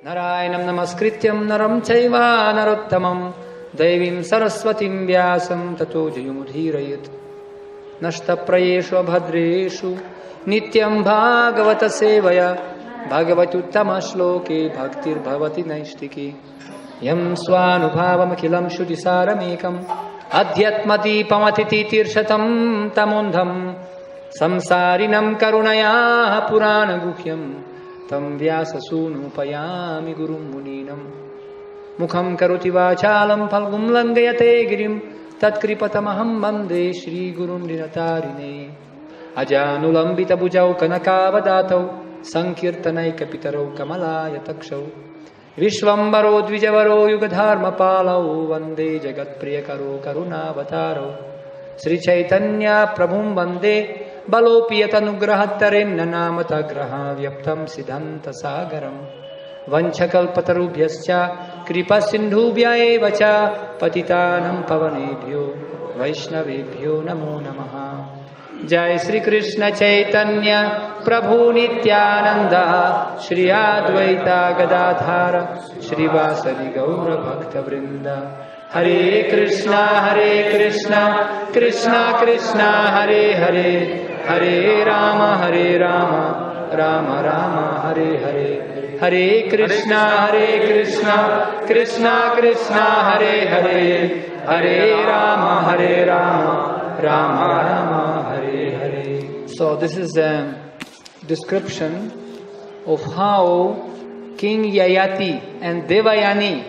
Narayanam namaskrityam naram chaiva narottamam Devim saraswatim vyasam tato jayamudhirayat Nashtaprayeshu abhadreshu nityam bhagavata sevaya Bhagavatuttama shloke bhaktir bhavati naishtiki Yam swanubhavam akilam shuddhisaramekam Adhyatmadipamati tirshatam tamundham Samsarinam karunaya purana guhyam Tam vyasa sunupayami gurum muninam Mukham karoti vachalam phalgum langayate girim Tatkripatamaham bande Shri Gurum Dinatarine Ajanulambita bujau kanakavadatau Sankirtanai kapitaro kamalaya takshau Vishwambaro dvijavaro yugadharma palau Vande jagat priyakaro karunavataro Sri Chaitanya Prabhum Vande Balopiyatanugrahattarin nanamatagraha Vyaptam siddhanta sagaram Vanchakalpatarubhyascha Kripa sindhubhya evacha Patitanam pavanebhyo Vaishnavebhyo namo namaha Jai Sri Krishna Chaitanya Prabhu Nityananda Shri Advaita Gadadhara Shri Vasadi Gaura Bhakta Vrinda Hare Krishna Krishna Krishna Hare Hare Hare Rama Rama Rama Hare Hare Hare Krishna Krishna Hare Hare Hare Rama Rama Rama Hare Hare. So this is a description of how King Yayati and Devayani,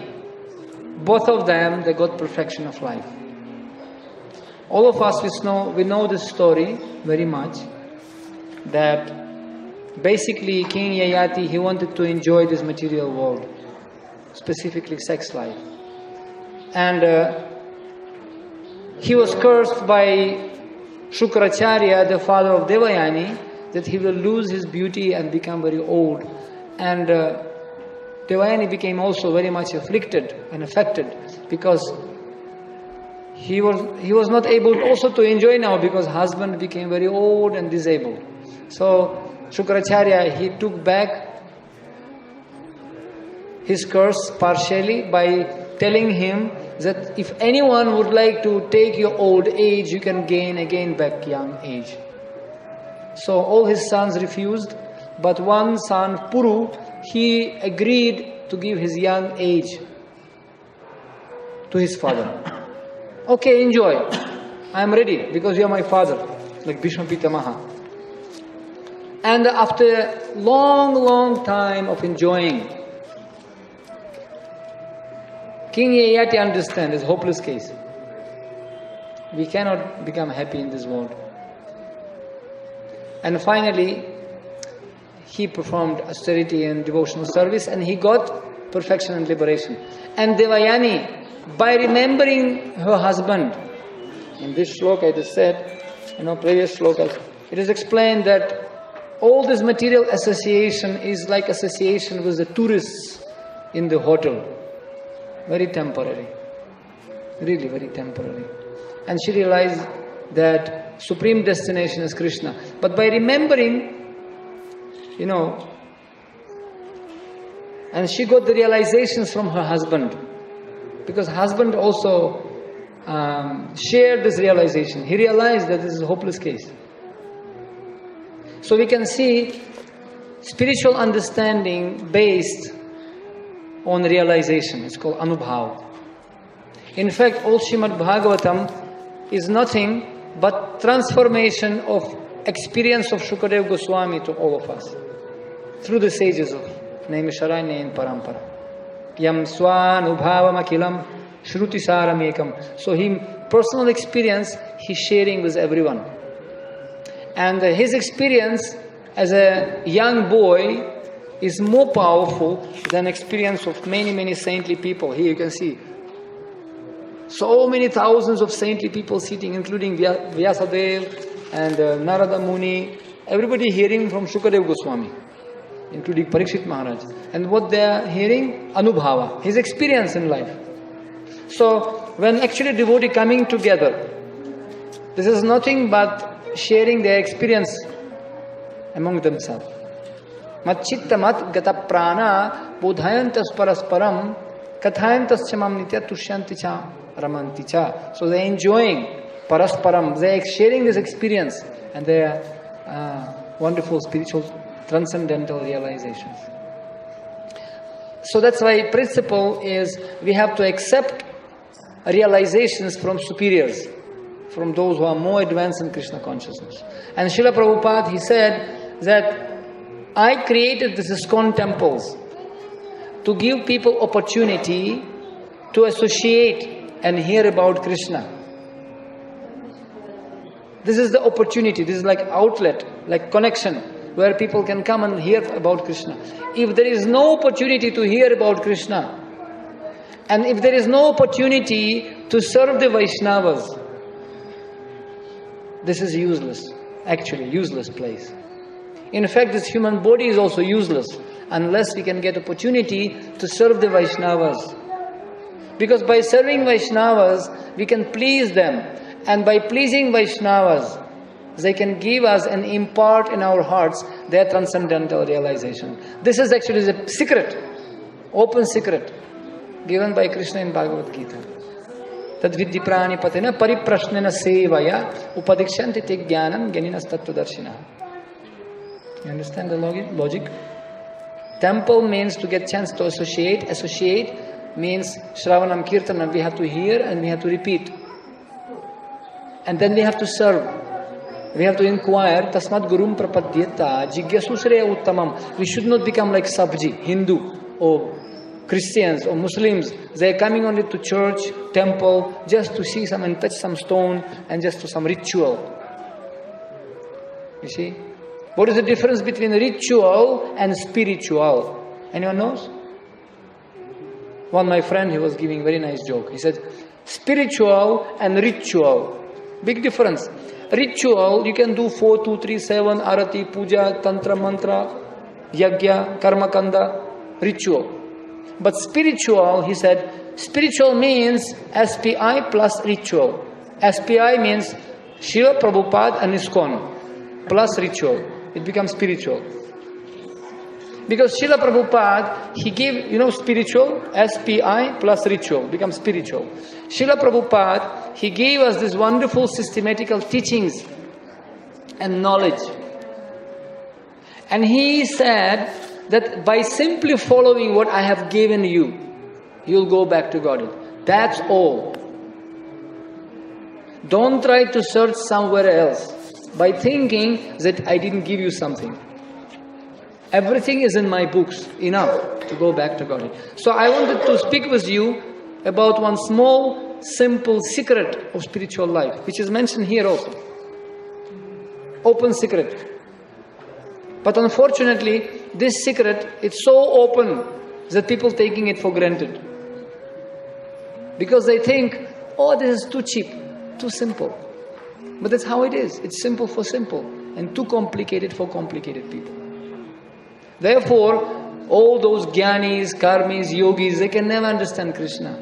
both of them, they got perfection of life. All of us, we know this story very much, that basically King Yayati, he wanted to enjoy this material world, specifically sex life. And he was cursed by Shukracharya, the father of Devayani, that he will lose his beauty and become very old. And Devayani became also very much afflicted and affected because he was not able also to enjoy now because husband became very old and disabled. So Shukracharya, he took back his curse partially by telling him that if anyone would like to take your old age, you can gain again back young age. So all his sons refused, but one son, Puru, he agreed to give his young age to his father. Okay, enjoy. I am ready because you are my father, like Bhishma Pitamaha. And after long time of enjoying, King Yayati understands this hopeless case. We cannot become happy in this world. And finally, he performed austerity and devotional service and he got perfection and liberation. And Devayani, by remembering her husband, in this sloka it is said, previous slokas, it is explained that all this material association is like association with the tourists in the hotel. Very temporary. Really very temporary. And she realized that supreme destination is Krishna. But by remembering, and she got the realizations from her husband. Because husband also shared this realization. He realized that this is a hopeless case. So we can see spiritual understanding based on realization. It's called Anubhav. In fact, all Srimad Bhagavatam is nothing but transformation of experience of Shukadeva Goswami to all of us. Through the sages of Naimisharanya and Parampara. Yam swanubhavam akilam shruti saramekam. So personal experience, he's sharing with everyone. And his experience as a young boy is more powerful than experience of many saintly people. Here you can see so many thousands of saintly people sitting, including Vyasadeva and Narada Muni, everybody hearing from Shukadeva Goswami, including Parikshit Maharaj. And what they are hearing? Anubhava, his experience in life. So when actually devotee coming together, this is nothing but sharing their experience among themselves. Mat chitta mat gata prana bodhayantas parasparam kathayantas chamam nitya tushyanti cha ramanti cha. So they are enjoying parasparam, they are sharing this experience, and they are wonderful spiritual transcendental realizations. So that's why principle is we have to accept realizations from superiors, from those who are more advanced in Krishna consciousness. And Srila Prabhupada, he said that I created these ISKCON temples to give people opportunity to associate and hear about Krishna. This is the opportunity, this is like outlet, like connection, where people can come and hear about Krishna. If there is no opportunity to hear about Krishna, and if there is no opportunity to serve the Vaishnavas, this is useless, actually useless place. In fact, this human body is also useless unless we can get opportunity to serve the Vaishnavas. Because by serving Vaishnavas, we can please them. And by pleasing Vaishnavas, they can give us and impart in our hearts their transcendental realization. This is actually the secret, open secret, given by Krishna in Bhagavad Gita. Tadvidhi prani patena pariprashnena sevaya upadikshanti te jnanam ganinas tattvadarshina. You understand the logic? Temple means to get chance to associate. Associate means Shravanam Kirtanam. We have to hear and we have to repeat. And then we have to serve. We have to inquire. Tasmat gurum prapadyeta jigyasusreya uttamam. We should not become like Sabji, Hindu or Christians or Muslims. They are coming only to church, temple, just to see some and touch some stone and just to some ritual. You see? What is the difference between ritual and spiritual? Anyone knows? One my friend, he was giving a very nice joke. He said, spiritual and ritual. Big difference. Ritual, you can do 4, 2, 3, 7, arati, puja, tantra, mantra, yagya, karma kanda, ritual. But spiritual, he said, spiritual means SPI plus ritual. SPI means Srila Prabhupada and ISKCON plus ritual. It becomes spiritual. Because Srila Prabhupada, he gave, spiritual, SPI plus ritual, becomes spiritual. Srila Prabhupada, he gave us these wonderful systematical teachings and knowledge. And he said that by simply following what I have given you, you'll go back to Godhead. That's all. Don't try to search somewhere else by thinking that I didn't give you something. Everything is in my books, enough to go back to Godhead. So I wanted to speak with you about one small, simple secret of spiritual life, which is mentioned here also. Open secret. But unfortunately, this secret, it's so open that people taking it for granted. Because they think, oh, this is too cheap, too simple. But that's how it is. It's simple for simple and too complicated for complicated people. Therefore, all those jnanis, karmis, yogis, they can never understand Krishna.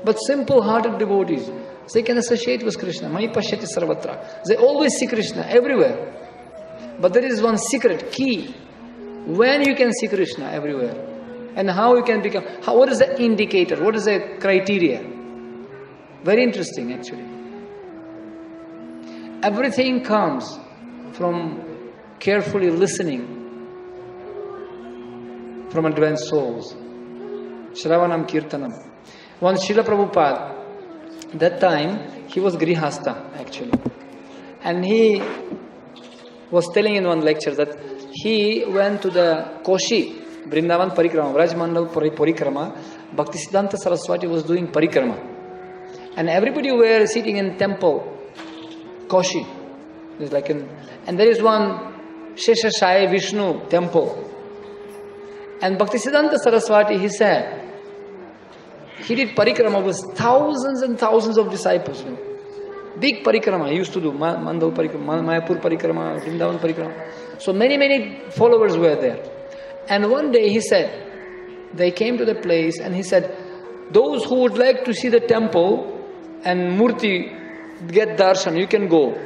But simple-hearted devotees, they can associate with Krishna. Mai pashyati sarvatra. They always see Krishna everywhere. But there is one secret, key, when you can see Krishna everywhere. And how you can become, what is the indicator, what is the criteria? Very interesting actually. Everything comes from carefully listening from advanced souls. Shravanam Kirtanam. One Srila Prabhupada, that time, he was Grihastha actually. And he was telling in one lecture that he went to the Koshi, Vrindavan Parikrama, Vraj Mandal Parikrama. Bhaktisiddhanta Saraswati was doing Parikrama. And everybody were sitting in temple, Koshi. There's like and there is one Sheshashaya Vishnu temple. And Bhaktisiddhanta Saraswati, he said, he did parikrama with thousands and thousands of disciples. Big parikrama he used to do, Mandal parikrama, Mayapur parikrama, Vrindavan parikrama. So many followers were there. And one day he said, they came to the place and he said, those who would like to see the temple and Murti get darshan, you can go.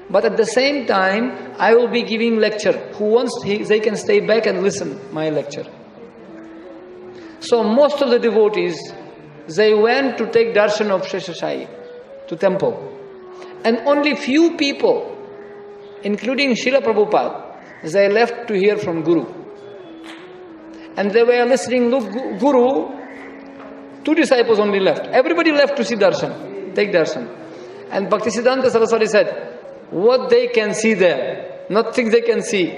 But at the same time, I will be giving lecture. Who wants, they can stay back and listen my lecture. So most of the devotees, they went to take darshan of Sheshashai, to temple. And only few people, including Srila Prabhupada, they left to hear from Guru. And they were listening to Guru, 2 disciples only left. Everybody left to see darshan, take darshan. And Bhaktisiddhanta Saraswati said, what they can see there, nothing they can see.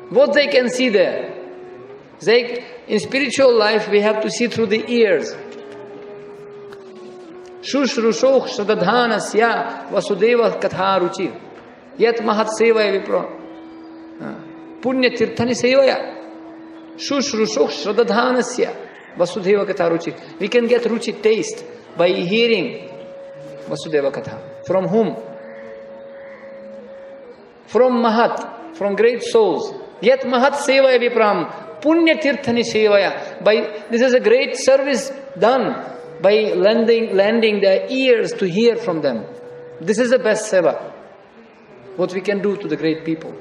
What they can see there. In spiritual life, we have to see through the ears. Shushrushoh shradadhanasya vasudeva katharuchi yat mahat sevaya vipra punya tirthani sevaya shushrushoh shradadhanasya vasudeva katharuchi. We can get ruchi, taste, by hearing Vasudeva Katha. From whom? From Mahat, from great souls. Yet Mahat Sevaya Vipram, Punya Tirthani Sevaya. This is a great service done by lending their ears to hear from them. This is the best seva, what we can do to the great people.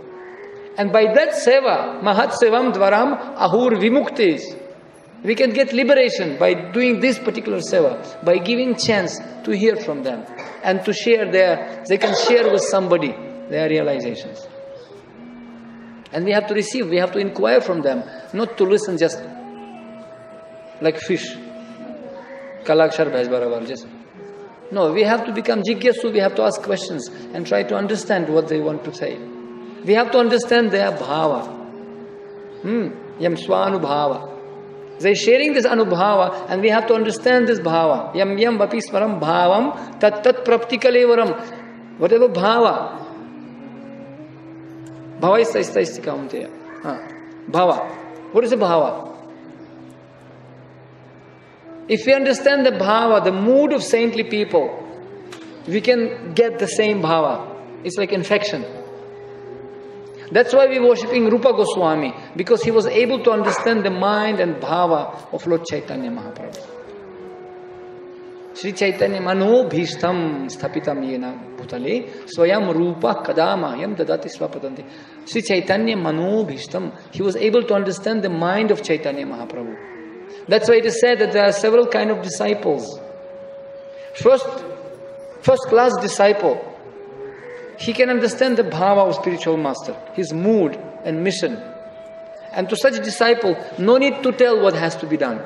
And by that seva, Mahat Sevam Dvaram Ahur Vimuktis, we can get liberation by doing this particular seva, by giving chance to hear from them and to share they can share with somebody their realizations. And we have to receive, we have to inquire from them, not to listen just like fish. Kalakshar bhais barabar, just. No, we have to become jigyasu, we have to ask questions and try to understand what they want to say. We have to understand their bhava. Yam swanubhava. They are sharing this anubhava and we have to understand this bhava. Yam yam vapi smaram bhavam tat tat praptikalevaram. Whatever bhava. Bhava is saistika unteya. Bhava. What is the bhava? If we understand the bhava, the mood of saintly people, we can get the same bhava. It's like infection. That's why we are worshipping Rupa Goswami, because he was able to understand the mind and bhava of Lord Chaitanya Mahaprabhu. Sri Chaitanya Mano Bhishtam Sthapitam Yena Bhutale Swayam Rupa Kadama Yam Dadati Swapatanti. Sri Chaitanya Mano Bhishtam. He was able to understand the mind of Chaitanya Mahaprabhu. That's why it is said that there are several kinds of disciples. First class disciple. He can understand the bhava of spiritual master, his mood and mission. And to such disciple, no need to tell what has to be done.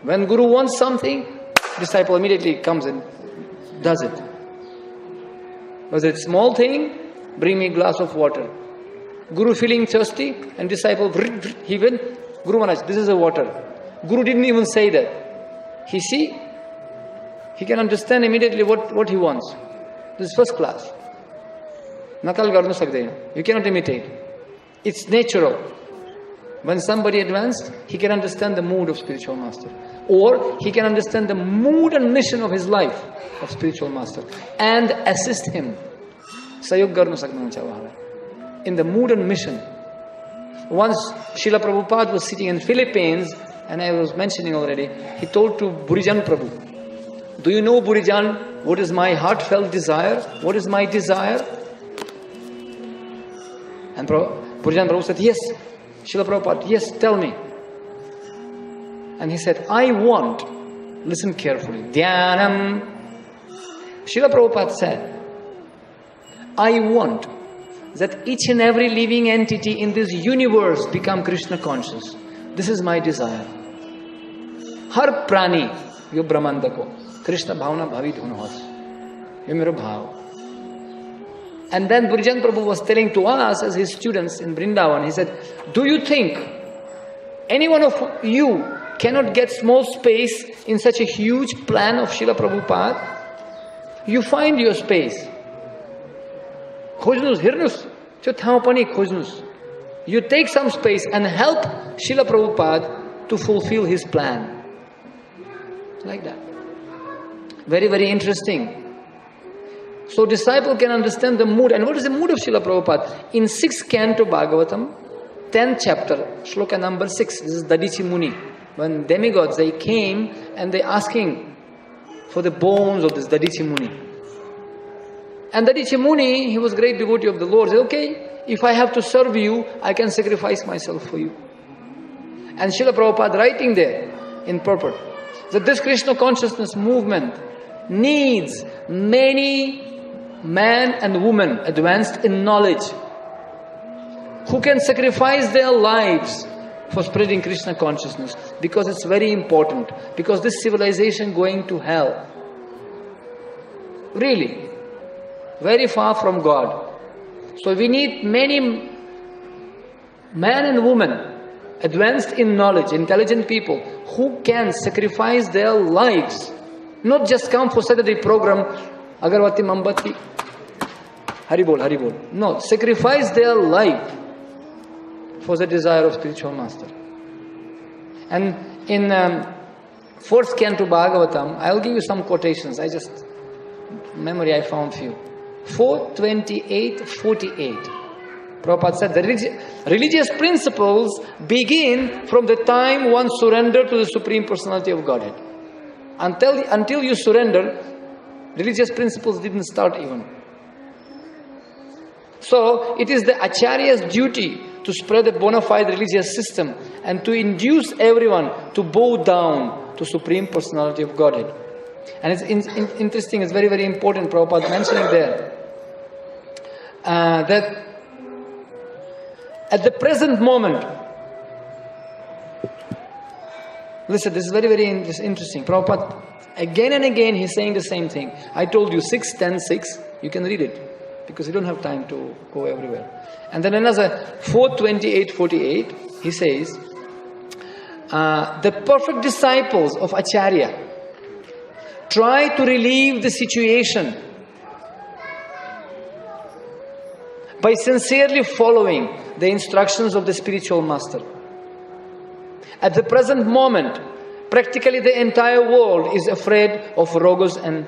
When Guru wants something, disciple immediately comes and does it. Whether it's a small thing, bring me a glass of water. Guru feeling thirsty, and disciple, he went, Guru Maharaj, this is the water. Guru didn't even say that. He can understand immediately what he wants. This is first class. Nakal garnu sakde. You cannot imitate. It's natural. When somebody advanced, he can understand the mood of spiritual master. Or he can understand the mood and mission of his life of spiritual master and assist him. Sayog garnu sakna chawa. In the mood and mission. Once Srila Prabhupada was sitting in Philippines, and I was mentioning already, he told to Burijan Prabhu, do you know, Burijan, what is my heartfelt desire? What is my desire? And Burijan Prabhu said, yes. Srila Prabhupada, yes, tell me. And he said, I want, listen carefully, Dhyanam. Srila Prabhupada said, I want that each and every living entity in this universe become Krishna conscious. This is my desire. Har prani, yo brahmanda ko, Krishna bhavna bhavi dhunhas. Yo mero bhav. And then Burijan Prabhu was telling to us as his students in Vrindavan, he said, do you think any one of you cannot get small space in such a huge plan of Srila Prabhupada? You find your space. Khojnus, hirnus, cho thamapani khojnus. You take some space and help Srila Prabhupada to fulfill his plan. Like that. Very, very interesting. So disciple can understand the mood. And what is the mood of Srila Prabhupada? In 6th Canto Bhagavatam, 10th chapter, Sloka number 6, this is Dadichi Muni. When demigods, they came and they asking for the bones of this Dadichi Muni. And Dadichi Muni, he was great devotee of the Lord. He said, okay, if I have to serve you, I can sacrifice myself for you. And Srila Prabhupada writing there in purport that this Krishna consciousness movement needs many men and women advanced in knowledge who can sacrifice their lives for spreading Krishna consciousness, because it's very important, because this civilization going to hell, really very far from God. So we need many men and women advanced in knowledge, intelligent people who can sacrifice their lives, not just come for Saturday program, Agarbatti, Mombatti, Haribol, Haribol. No, sacrifice their life for the desire of spiritual master. And in fourth Canto Bhagavatam, I'll give you some quotations. I found few. 4:28-48. Prabhupada said the religious principles begin from the time one surrendered to the Supreme Personality of Godhead. Until you surrender, religious principles didn't start even. So it is the Acharya's duty to spread a bona fide religious system and to induce everyone to bow down to Supreme Personality of Godhead. And it's interesting, it's very, very important, Prabhupada mentioning there, that at the present moment, listen, this is very, very interesting. Prabhupada, again and again, he's saying the same thing. I told you 6:10:6, you can read it, because you don't have time to go everywhere. And then another 4:28-48, he says, the perfect disciples of Acharya try to relieve the situation by sincerely following the instructions of the spiritual master. At the present moment, practically the entire world is afraid of rogues and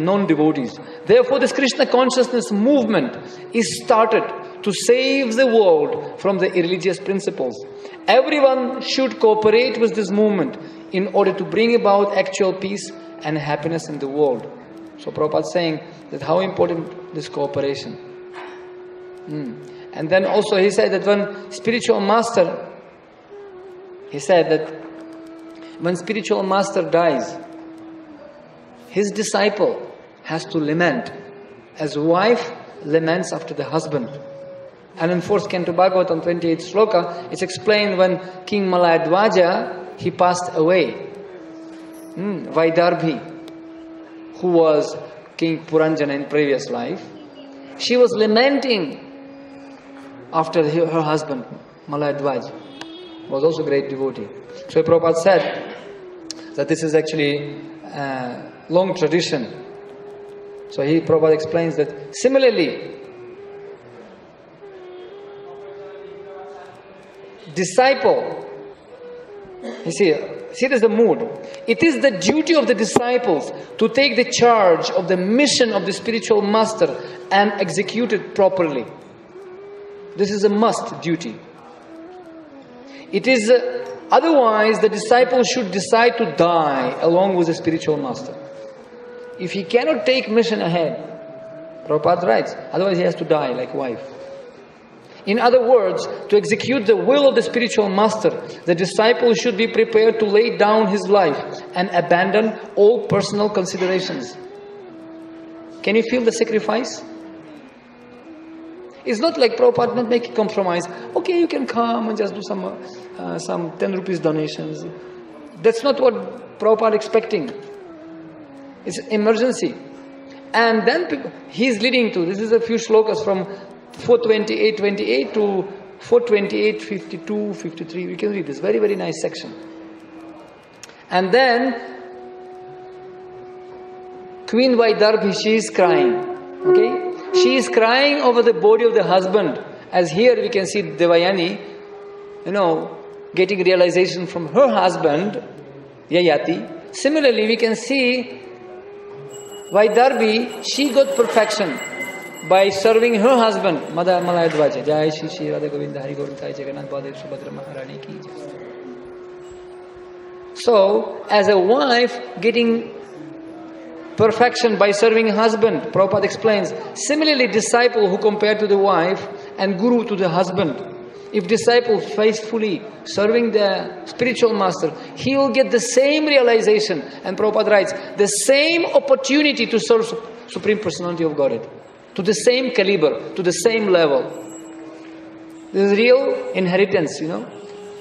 non-devotees. Therefore, this Krishna consciousness movement is started to save the world from the irreligious principles. Everyone should cooperate with this movement in order to bring about actual peace and happiness in the world. So Prabhupada is saying that how important this cooperation. And then also he said that when spiritual master dies, his disciple has to lament as wife laments after the husband. And in 4th Canto Bhagavatam 28th Sloka, it's explained when King Malayadwaja, he passed away. Vaidarbhi, who was King Puranjana in previous life, she was lamenting after her husband, Malayadwaja, was also a great devotee. So Prabhupada said that this is actually a long tradition. So Prabhupada explains that similarly, disciple, you see there's the mood. It is the duty of the disciples to take the charge of the mission of the spiritual master and execute it properly. This is a must duty. It is otherwise the disciple should decide to die along with the spiritual master. If he cannot take mission ahead, Prabhupada writes, otherwise he has to die like wife. In other words, to execute the will of the spiritual master, the disciple should be prepared to lay down his life and abandon all personal considerations. Can you feel the sacrifice? It's not like Prabhupada not making compromise. Okay, you can come and just do some 10 rupees donations. That's not what Prabhupada expecting. It's emergency. And then he's leading to, this is a few slokas from 4:28-28 to 4:28-52-53. We can read this. Very, very nice section. And then Queen Vaidarbhi, she is crying. Okay? She is crying over the body of the husband. As here we can see Devayani, getting realization from her husband, Yayati. Similarly, we can see Vaidarbhi, she got perfection by serving her husband, Mother Malayadwaja. Jai Shri Shri Radha Govinda Hari Govinda Jai Jagannath Badev Subhadra Maharani Ki Jai. So, as a wife getting perfection by serving husband, Prabhupada explains. Similarly, disciple who compare to the wife and guru to the husband. If disciple faithfully serving the spiritual master, he will get the same realization. And Prabhupada writes, the same opportunity to serve Supreme Personality of Godhead. To the same caliber, to the same level. This is real inheritance,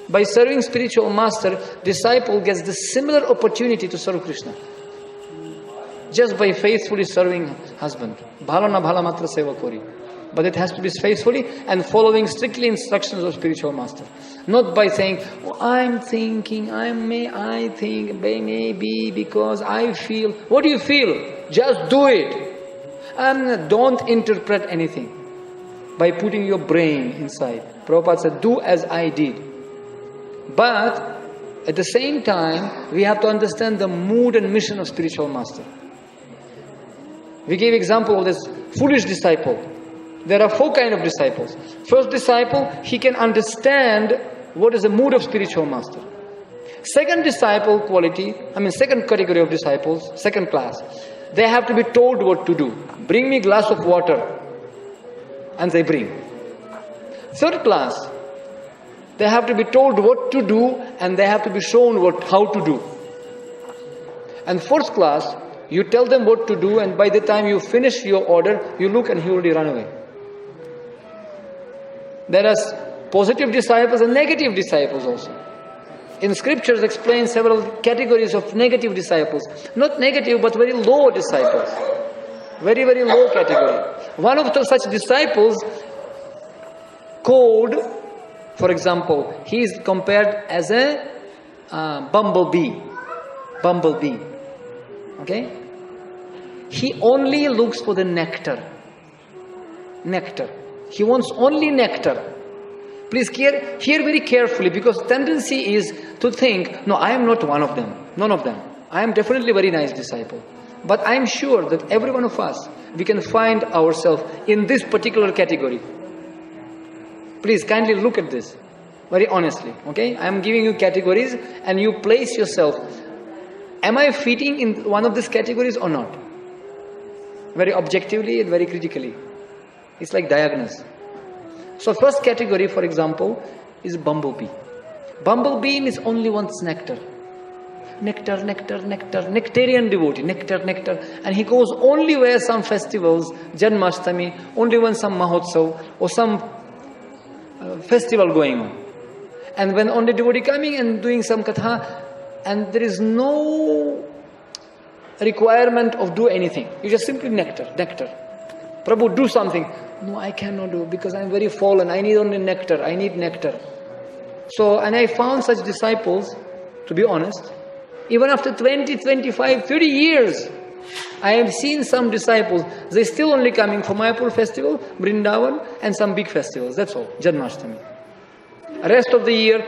By serving spiritual master, disciple gets the similar opportunity to serve Krishna. Just by faithfully serving husband. Bhala na bhala matra seva kori. But it has to be faithfully and following strictly instructions of spiritual master. Not by saying, I'm thinking, I think, maybe, because I feel. What do you feel? Just do it. And don't interpret anything by putting your brain inside. Prabhupada said, do as I did. But at the same time, we have to understand the mood and mission of spiritual master. We gave example of this foolish disciple. There are 4 kinds of disciples. First disciple, he can understand what is the mood of spiritual master. Second disciple quality, second category of disciples, second class, they have to be told what to do. Bring me glass of water. And they bring. Third class, they have to be told what to do and they have to be shown how to do. And fourth class, you tell them what to do and by the time you finish your order, you look and he already run away. There are positive disciples and negative disciples also. In scriptures explain several categories of negative disciples. Not negative, but very low disciples. Very, very low category. One of such disciples called, for example, he is compared as a bumblebee. Bumblebee. Okay? He only looks for the nectar. Nectar. He wants only nectar. Please hear very carefully, because tendency is to think, no, I am not one of them. None of them. I am definitely a very nice disciple. But I am sure that every one of us, we can find ourselves in this particular category. Please kindly look at this. Very honestly. Okay? I am giving you categories and you place yourself. Am I fitting in one of these categories or not? Very objectively and very critically. It's like diagnose. So first category, for example, is bumblebee. Bumblebee means only wants nectar. Nectar, nectar, nectar. Nectarian devotee. Nectar, nectar. And he goes only where some festivals, Janmashtami, only when some Mahotsav or some festival going on. And when only devotee coming and doing some katha, and there is no requirement of do anything. You just simply nectar, nectar. Prabhu, do something. No, I cannot do because I am very fallen. I need only nectar. I need nectar. So, and I found such disciples, to be honest, even after 20, 25, 30 years, I have seen some disciples, they still only coming for Mayapur festival, Vrindavan, and some big festivals. That's all. Janmashtami. Rest of the year,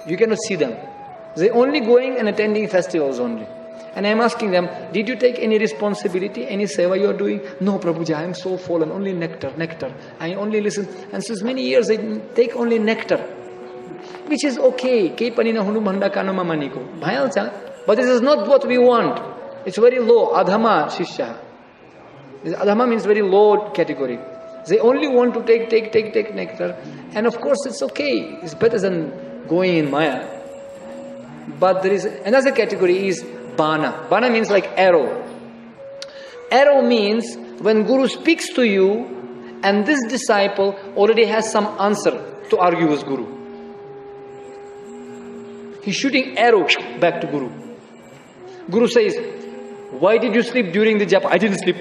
you cannot see them. They only going and attending festivals only. And I am asking them, did you take any responsibility, any seva you are doing? No, Prabhuji, I am so fallen, only nectar, nectar. I only listen. And since many years, they take only nectar. Which is okay. But this is not what we want. It's very low. Adhama shishya. Adhama means very low category. They only want to take nectar. And of course, it's okay. It's better than going in Maya. But there is another category is Bana. Bana means like arrow. Arrow means when Guru speaks to you and this disciple already has some answer to argue with Guru. He's shooting arrow back to Guru. Guru says, why did you sleep during the japa? I didn't sleep.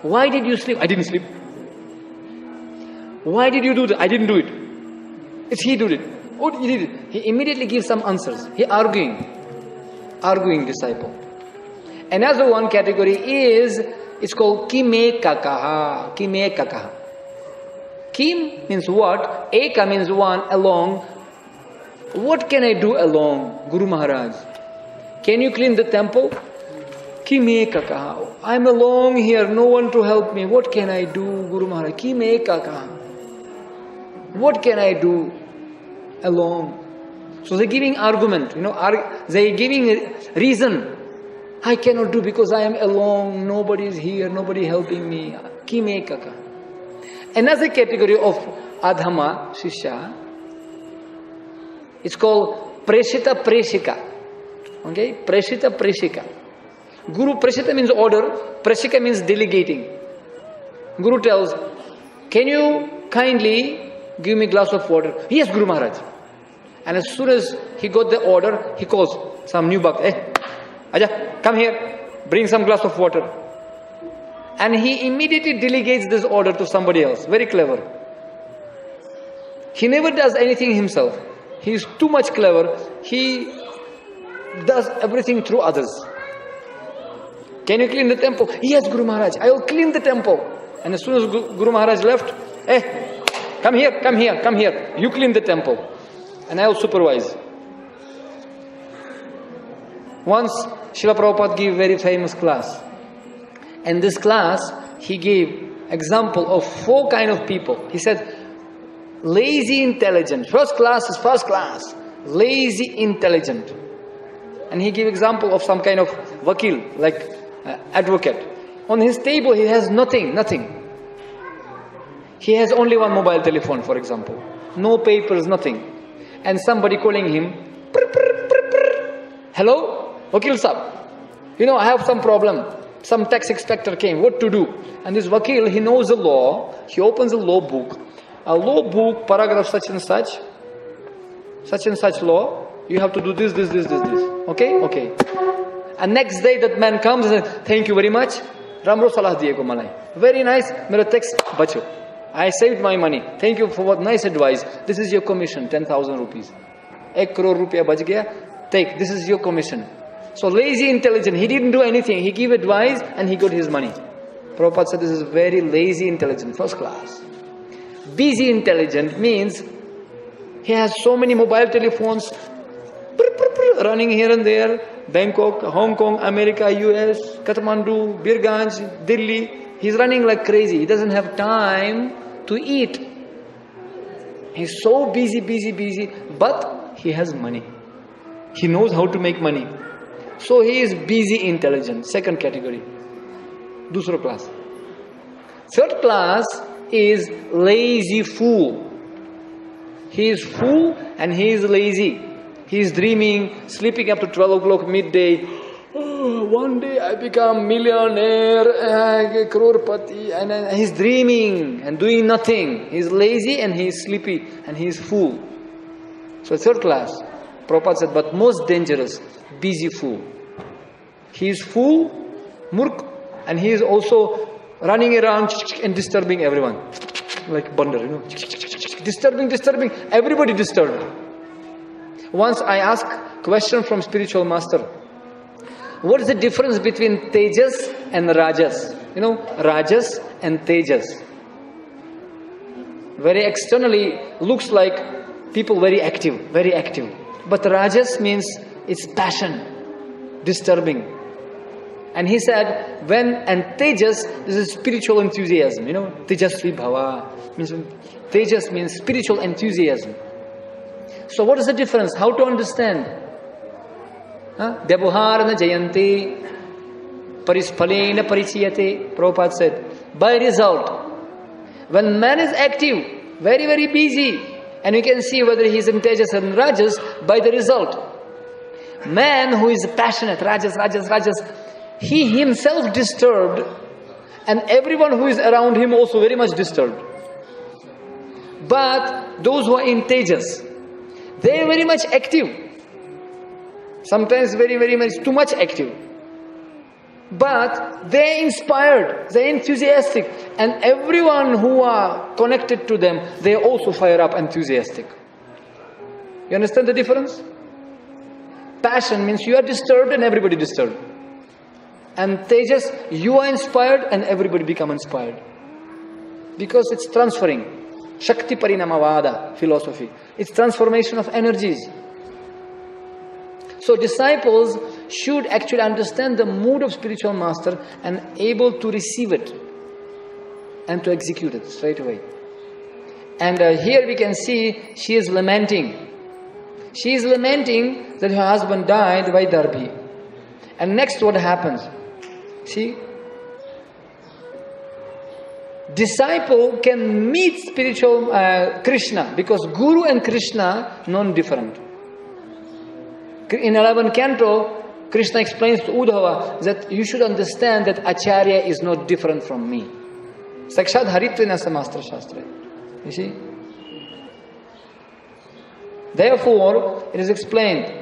Why did you sleep? I didn't sleep. Why did you do that? I didn't do it. It's he did it. What he did it? He immediately gives some answers. He arguing disciple. Another one category is, it's called Kime Kakaha. Kime Kakaha. Kim means what? Eka means one, along. What can I do along, Guru Maharaj? Can you clean the temple? Kime Kakaha. I'm alone here, no one to help me. What can I do, Guru Maharaj? Kime Kakaha. What can I do alone? So they're giving argument, they're giving reason. I cannot do because I am alone, nobody is here, nobody helping me. Kime Kakaha. Another category of Adhama, Shishya, it's called Preshita Preshika. Okay? Preshita Preshika. Guru Preshita means order, Preshika means delegating. Guru tells, can you kindly give me a glass of water? Yes, Guru Maharaj. And as soon as he got the order, he calls some new bhakt. Hey, Aja, come here, bring some glass of water. And he immediately delegates this order to somebody else. Very clever. He never does anything himself. He is too much clever. He does everything through others. Can you clean the temple? Yes, Guru Maharaj, I will clean the temple. And as soon as Guru Maharaj left, hey, come here, come here, come here. You clean the temple. And I will supervise. Once, Srila Prabhupada gave a very famous class. And this class, he gave example of 4 kind of people. He said, lazy intelligent. First class is first class. Lazy intelligent. And he gave example of some kind of vakil, like advocate. On his table, he has nothing. He has only one mobile telephone, for example. No papers, nothing. And somebody calling him, prr, prr, prr, prr. Hello, Vakil Sahab. You know, I have some problem. Some tax inspector came. What to do? And this Vakil, he knows the law. He opens a law book. A law book, paragraph such and such law. You have to do this. Okay? Okay. And next day that man comes and says, thank you very much. Ramro salah diye ko malai. Very nice. Mera tax bacho. I saved my money. Thank you for what nice advice. This is your commission, 10,000 rupees. 1 crore rupiya bach gaya. Take, this is your commission. So lazy intelligent, he didn't do anything. He gave advice and he got his money. Prabhupada said this is very lazy intelligent, first class. Busy intelligent means he has so many mobile telephones running here and there. Bangkok, Hong Kong, America, US, Kathmandu, Birganj, Delhi. He's running like crazy. He doesn't have time to eat. He's so busy, but he has money. He knows how to make money. So he is busy intelligent. Second category. Dusra class. Third class is lazy fool. He is fool and he is lazy. He is dreaming, sleeping up to 12 o'clock midday. Oh, one day I become millionaire, crorepati, and he's dreaming and doing nothing. He's lazy and he's sleepy and he's fool. So third class. Prabhupada said, but most dangerous, busy fool. He is fool, murk, and he is also running around and disturbing everyone. Like Bandar, you know. Disturbing, everybody disturbed. Once I asked a question from spiritual master. What is the difference between Tejas and Rajas? You know, Rajas and Tejas. Very externally looks like people very active. But Rajas means it's passion, disturbing. And he said, and Tejas, this is spiritual enthusiasm. You know, Tejasvi Bhava. Tejas means spiritual enthusiasm. So what is the difference? How to understand? Vyabharana jayanti, parisphalena parichiyate. Prabhupada said, by result. When man is active, very busy, and you can see whether he is in Tejas and Rajas by the result. Man who is passionate, Rajas, he himself disturbed, and everyone who is around him also very much disturbed. But those who are in Tejas, they are very much active. Sometimes very much too much active. But they are inspired, they are enthusiastic, and everyone who are connected to them, they also fire up enthusiastic. You understand the difference? Passion means you are disturbed and everybody disturbed. And Tejas, you are inspired and everybody become inspired. Because it's transferring. Shakti Parinamavada philosophy. It's transformation of energies. So disciples should actually understand the mood of spiritual master and able to receive it and to execute it straight away. And here we can see she is lamenting. She is lamenting that her husband died by Darbi. And next what happens? See? disciple can meet spiritual Krishna, because Guru and Krishna non-different. In 11th Canto, Krishna explains to Uddhava that you should understand that Acharya is not different from me. Sakshat Haritvena Samastra Shastra. You see? Therefore, it is explained.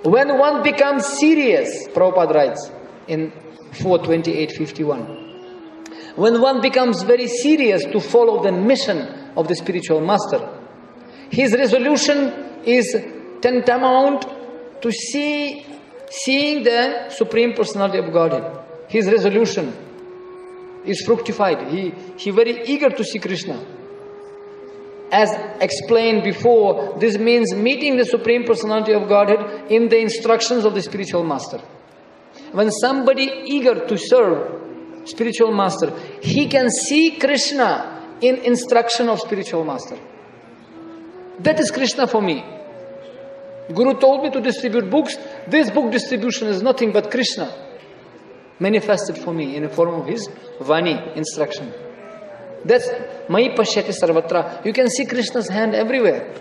When one becomes serious, Prabhupada writes in 42851. When one becomes very serious to follow the mission of the spiritual master, his resolution is tantamount to seeing the Supreme Personality of Godhead. His resolution is fructified. He very eager to see Krishna. As explained before, this means meeting the Supreme Personality of Godhead in the instructions of the spiritual master. When somebody eager to serve spiritual master, he can see Krishna in instruction of spiritual master. That is Krishna for me. Guru told me to distribute books. This book distribution is nothing but Krishna manifested for me in the form of his Vani, instruction. That's Mai Pashyati Sarvatra. You can see Krishna's hand everywhere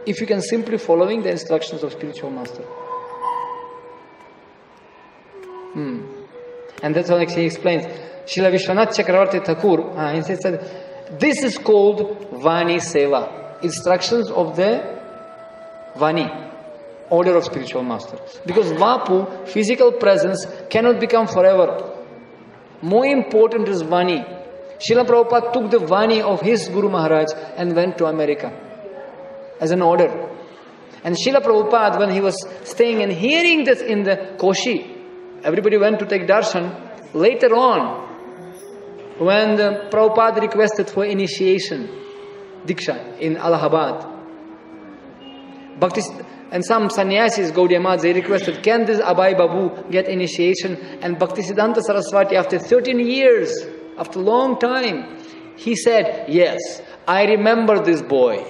if you can simply following the instructions of spiritual master. And that's how he explains. Srila Vishwanath Chakravarti Thakur, he says that this is called Vani Seva, instructions of the Vani, order of spiritual master. Because Vapu, physical presence, cannot become forever. More important is Vani. Srila Prabhupada took the Vani of his Guru Maharaj and went to America as an order. And Srila Prabhupada, when he was staying and hearing this in the Koshi, everybody went to take darshan. Later on, when the Prabhupada requested for initiation, Diksha, in Allahabad, and some sannyasis, Gaudiya Math, they requested, can this Abhay Babu get initiation? And Bhaktisiddhanta Saraswati, after 13 years, after a long time, he said, yes, I remember this boy.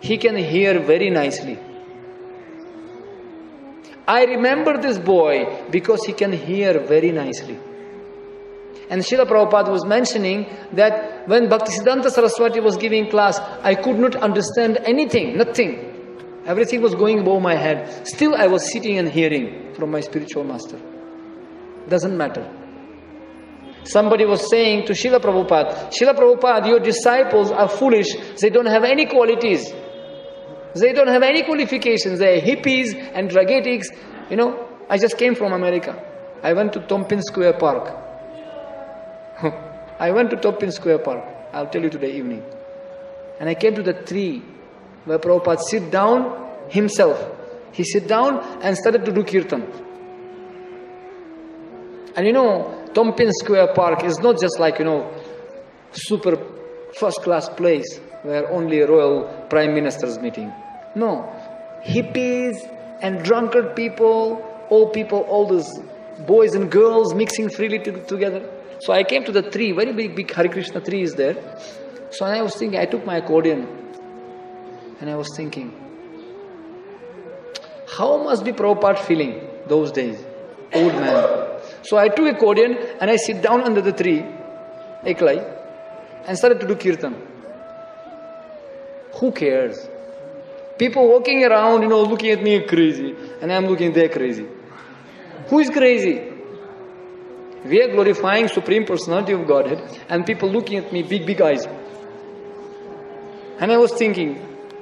He can hear very nicely. I remember this boy because he can hear very nicely. And Srila Prabhupada was mentioning that when Bhaktisiddhanta Saraswati was giving class, I could not understand anything, nothing. Everything was going above my head. Still I was sitting and hearing from my spiritual master. Doesn't matter. Somebody was saying to Srila Prabhupada, your disciples are foolish. They don't have any qualities. They don't have any qualifications. They are hippies and drug addicts. You know, I just came from America. I went to Tompkins Square Park. I'll tell you today evening. And I came to the tree where Prabhupada sit down himself. He sit down and started to do kirtan. And you know, Tompkins Square Park is not just like, super first class place where only royal prime ministers meeting. No. Hippies and drunkard people, all those boys and girls mixing freely together. So I came to the tree, very big Hare Krishna tree is there. So I was thinking, I took my accordion and I was thinking, how must be Prabhupada feeling those days? Old man. So I took accordion and I sit down under the tree, Eklai, and started to do kirtan. Who cares? People walking around, looking at me crazy, and I'm looking there crazy. Who is crazy? We are glorifying Supreme Personality of Godhead, and people looking at me, big eyes. And I was thinking,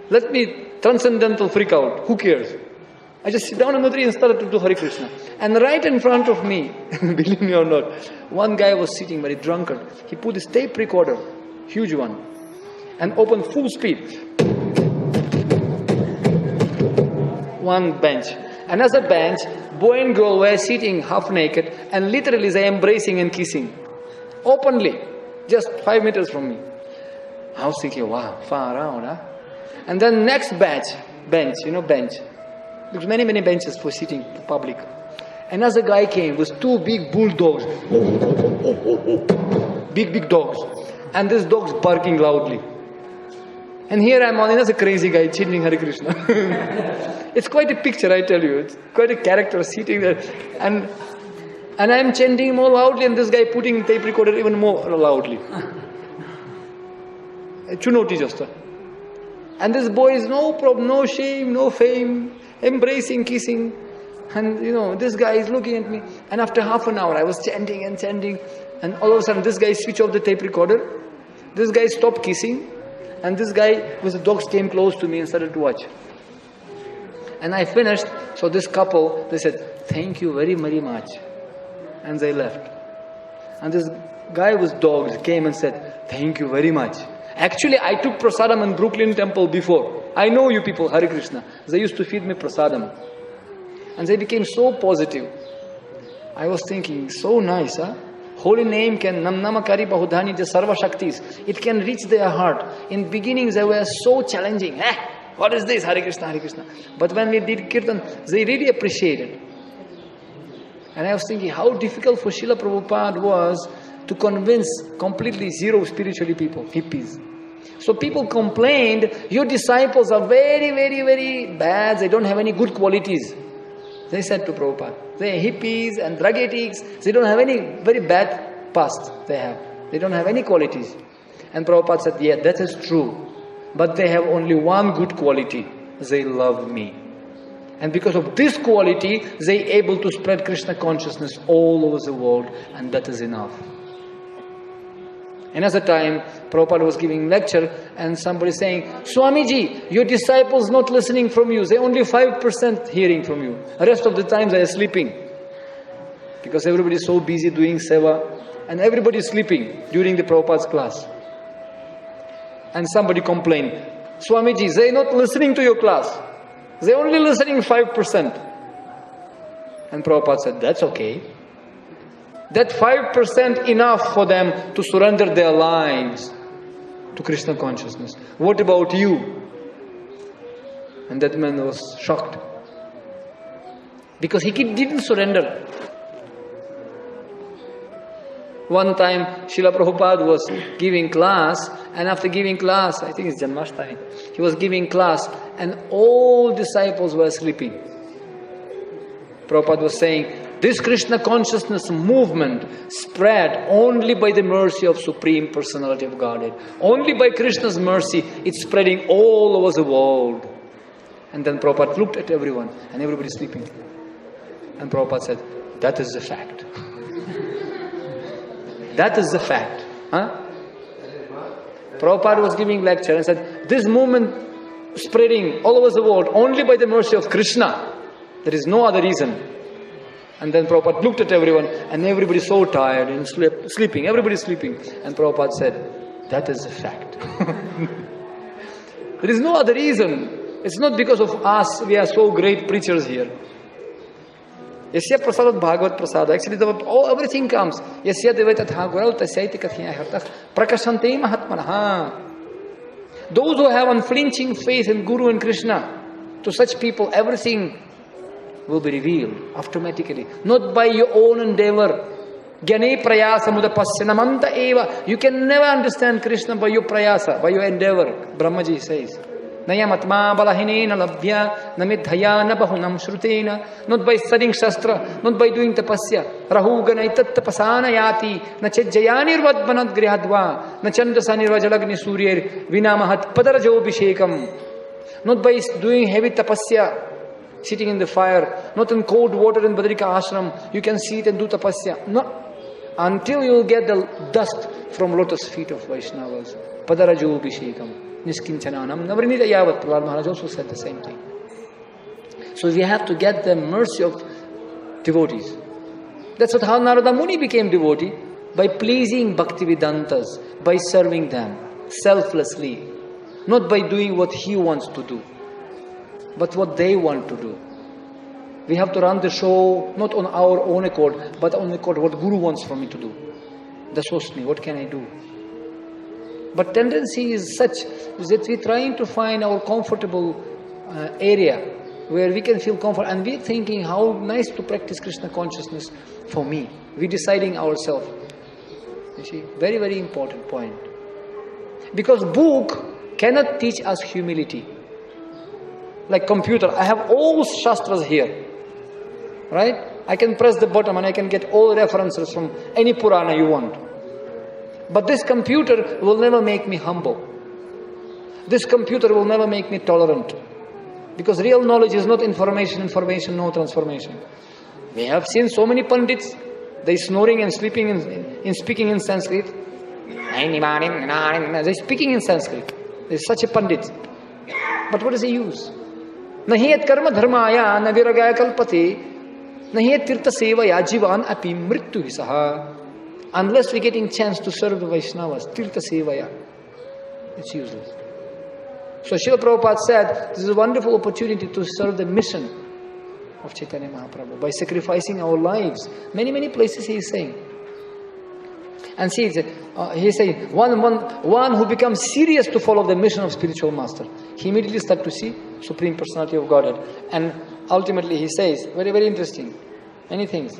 let me transcendental freak out. Who cares? I just sit down on the tree and started to do Hare Krishna. And right in front of me, believe me or not, one guy was sitting very drunkard. He put his tape recorder, huge one, and opened full speed. One bench. Another bench, boy and girl were sitting half naked and literally they embracing and kissing. Openly. Just 5 meters from me. I was thinking, wow, far around, huh? And then next bench. There's many benches for sitting public. Another guy came with 2 big bulldogs. Big dogs. And these dogs barking loudly. And here I'm on another crazy guy chanting Hare Krishna. It's quite a picture, I tell you. It's quite a character sitting there. And And I am chanting more loudly, and this guy putting tape recorder even more loudly. Chunoti just. And this boy is no problem, no shame, no fame, embracing, kissing. And this guy is looking at me. And after half an hour, I was chanting and chanting. And all of a sudden, this guy switched off the tape recorder. This guy stopped kissing. And this guy with the dogs came close to me and started to watch. And I finished. So this couple, they said, "Thank you very, very much." And they left. And this guy with dogs came and said, "Thank you very much. Actually, I took prasadam in Brooklyn temple before. I know you people, Hare Krishna. They used to feed me prasadam." And they became so positive. I was thinking, so nice, huh? Holy name can namnamakari bahudhani the sarva shaktis. It can reach their heart. In beginnings, they were so challenging. What is this? Hare Krishna, Hare Krishna. But when we did kirtan, they really appreciated. And I was thinking how difficult for Srila Prabhupada was to convince completely zero spiritually people, hippies. So people complained, your disciples are very, very, very bad. They don't have any good qualities. They said to Prabhupada, they are hippies and drug addicts. They don't have any very bad past they have. They don't have any qualities. And Prabhupada said, yeah, that is true. But they have only one good quality. They love me. And because of this quality, they are able to spread Krishna consciousness all over the world. And that is enough. Another time, Prabhupada was giving lecture and somebody saying, "Swamiji, your disciples not listening from you. They only 5% hearing from you. The rest of the time they are sleeping." Because everybody is so busy doing seva and everybody is sleeping during the Prabhupada's class. And somebody complained, "Swamiji, they are not listening to your class. They are only listening 5%. And Prabhupada said, "That's okay. That 5% enough for them to surrender their lives to Krishna consciousness. What about you?" And that man was shocked. Because he didn't surrender. One time, Srila Prabhupada was giving class, and after giving class, I think it's Janmashtami, he was giving class, and all disciples were sleeping. Prabhupada was saying, this Krishna consciousness movement spread only by the mercy of Supreme Personality of Godhead. Only by Krishna's mercy, it's spreading all over the world. And then Prabhupada looked at everyone, and everybody sleeping. And Prabhupada said, that is the fact. That is the fact. Huh? Prabhupada was giving lecture and said, this movement spreading all over the world only by the mercy of Krishna. There is no other reason. And then Prabhupada looked at everyone, and everybody is so tired and sleeping. Everybody is sleeping. And Prabhupada said, that is the fact. There is no other reason. It's not because of us, we are so great preachers here. Yasya prasadat bhagavat prasada. Actually, everything comes. Yasya devatatha gural tasyaiti kathya hartah prakashante mahatmanaha. Those who have unflinching faith in Guru and Krishna, to such people, everything will be revealed automatically. Not by your own endeavor. Gyane prayasa mudapasya namanta eva. You can never understand Krishna by your prayasa, by your endeavor. Brahmaji says. Nayamatma balahinena labhya namidhayana bahunam shrutena. Not by studying Shastra, not by doing tapasya. Rahu ganaitat tapasana yati. Nachajjayanirvad banat grihadva. Nachandasanirva jalagni suryir vinamahat padarajobhishekam. Not by doing heavy tapasya, sitting in the fire, not in cold water in Badrika ashram, you can sit and do tapasya. No. Until you will get the dust from lotus feet of Vaishnavas. Padarajobhishekam. Niskinchananam. Navrinita yavat. Prahlad Maharaj also said the same thing. So we have to get the mercy of devotees. That's how Narada Muni became devotee. By pleasing Bhaktivedantas, by serving them selflessly. Not by doing what he wants to do, but what they want to do. We have to run the show not on our own accord, but on the accord what Guru wants from me to do. Dasosmi, what can I do? But tendency is such that we're trying to find our comfortable area where we can feel comfort, and we're thinking how nice to practice Krishna consciousness for me. We're deciding ourselves. You see, very, very important point. Because book cannot teach us humility. Like computer, I have all Shastras here. Right? I can press the button and I can get all references from any Purana you want. But this computer will never make me humble. This computer will never make me tolerant. Because real knowledge is not information, no transformation. We have seen so many Pandits, they snoring and sleeping in speaking in Sanskrit. They're speaking in Sanskrit. There's such a Pandit. But what does he use? Nahi et karma dharmaya na viragaya kalpate nahi et tirtha sevaya jivan api mrityu hisaha. Unless we're getting chance to serve the Vaishnavas, tirtha sevaya, it's useless. So Srila Prabhupada said, this is a wonderful opportunity to serve the mission of Chaitanya Mahaprabhu by sacrificing our lives. Many, many places he is saying. And see, he is saying, one who becomes serious to follow the mission of spiritual master, he immediately starts to see Supreme Personality of Godhead. And ultimately he says, very, very interesting, many things.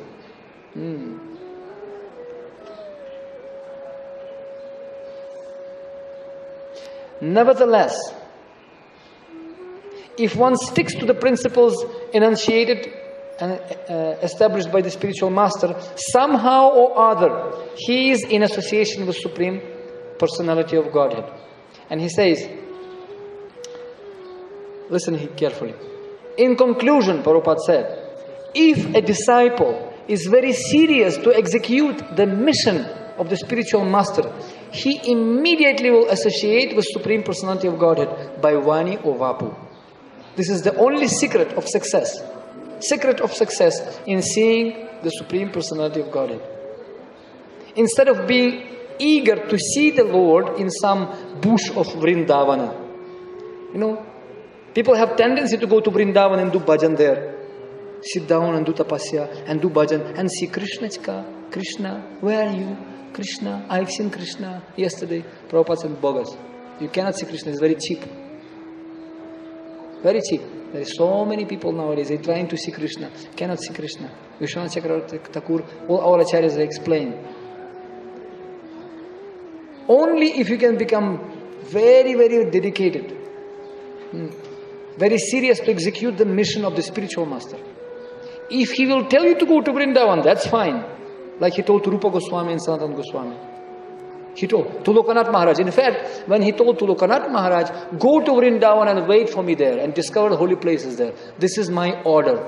Nevertheless, if one sticks to the principles enunciated and established by the spiritual master, somehow or other, he is in association with Supreme Personality of Godhead. And he says, listen carefully. In conclusion, Prabhupada said, if a disciple is very serious to execute the mission of the spiritual master, he immediately will associate with Supreme Personality of Godhead by Vani or Vapu. This is the only secret of success. Secret of success in seeing the Supreme Personality of Godhead. Instead of being eager to see the Lord in some bush of Vrindavana. You know, people have tendency to go to Vrindavan and do bhajan there. Sit down and do tapasya and do bhajan and see Krishna. Krishna, where are you? Krishna, I've seen Krishna yesterday. Prabhupada said, bogus. You cannot see Krishna, it's very cheap. Very cheap. There are so many people nowadays, they're trying to see Krishna, cannot see Krishna. Vishwanath Chakravarti Thakur, all our acharyas explain. Only if you can become very, very dedicated, very serious to execute the mission of the spiritual master. If he will tell you to go to Vrindavan, that's fine. Like he told to Rupa Goswami and Sanatana Goswami. He told to Lokanath Maharaj. In fact, when he told to Lokanath Maharaj, go to Vrindavan and wait for me there and discover the holy places there. This is my order.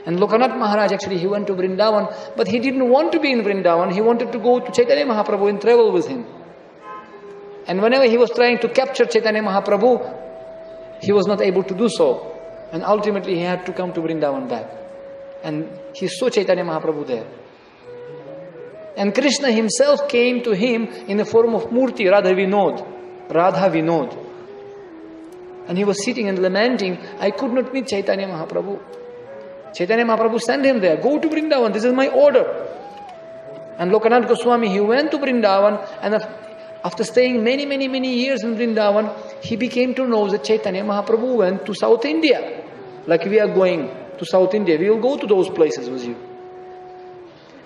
And Lokanath Maharaj actually, he went to Vrindavan, but he didn't want to be in Vrindavan. He wanted to go to Chaitanya Mahaprabhu and travel with him. And whenever he was trying to capture Chaitanya Mahaprabhu, he was not able to do so. And ultimately he had to come to Vrindavan back. And he saw Chaitanya Mahaprabhu there. And Krishna himself came to him in the form of Murti, Radha Vinod. And he was sitting and lamenting, I could not meet Chaitanya Mahaprabhu. Chaitanya Mahaprabhu sent him there, go to Vrindavan, this is my order. And Lokanath Goswami, he went to Vrindavan, and after staying many years in Vrindavan, he became to know that Chaitanya Mahaprabhu went to South India. Like we are going to South India, we will go to those places with you.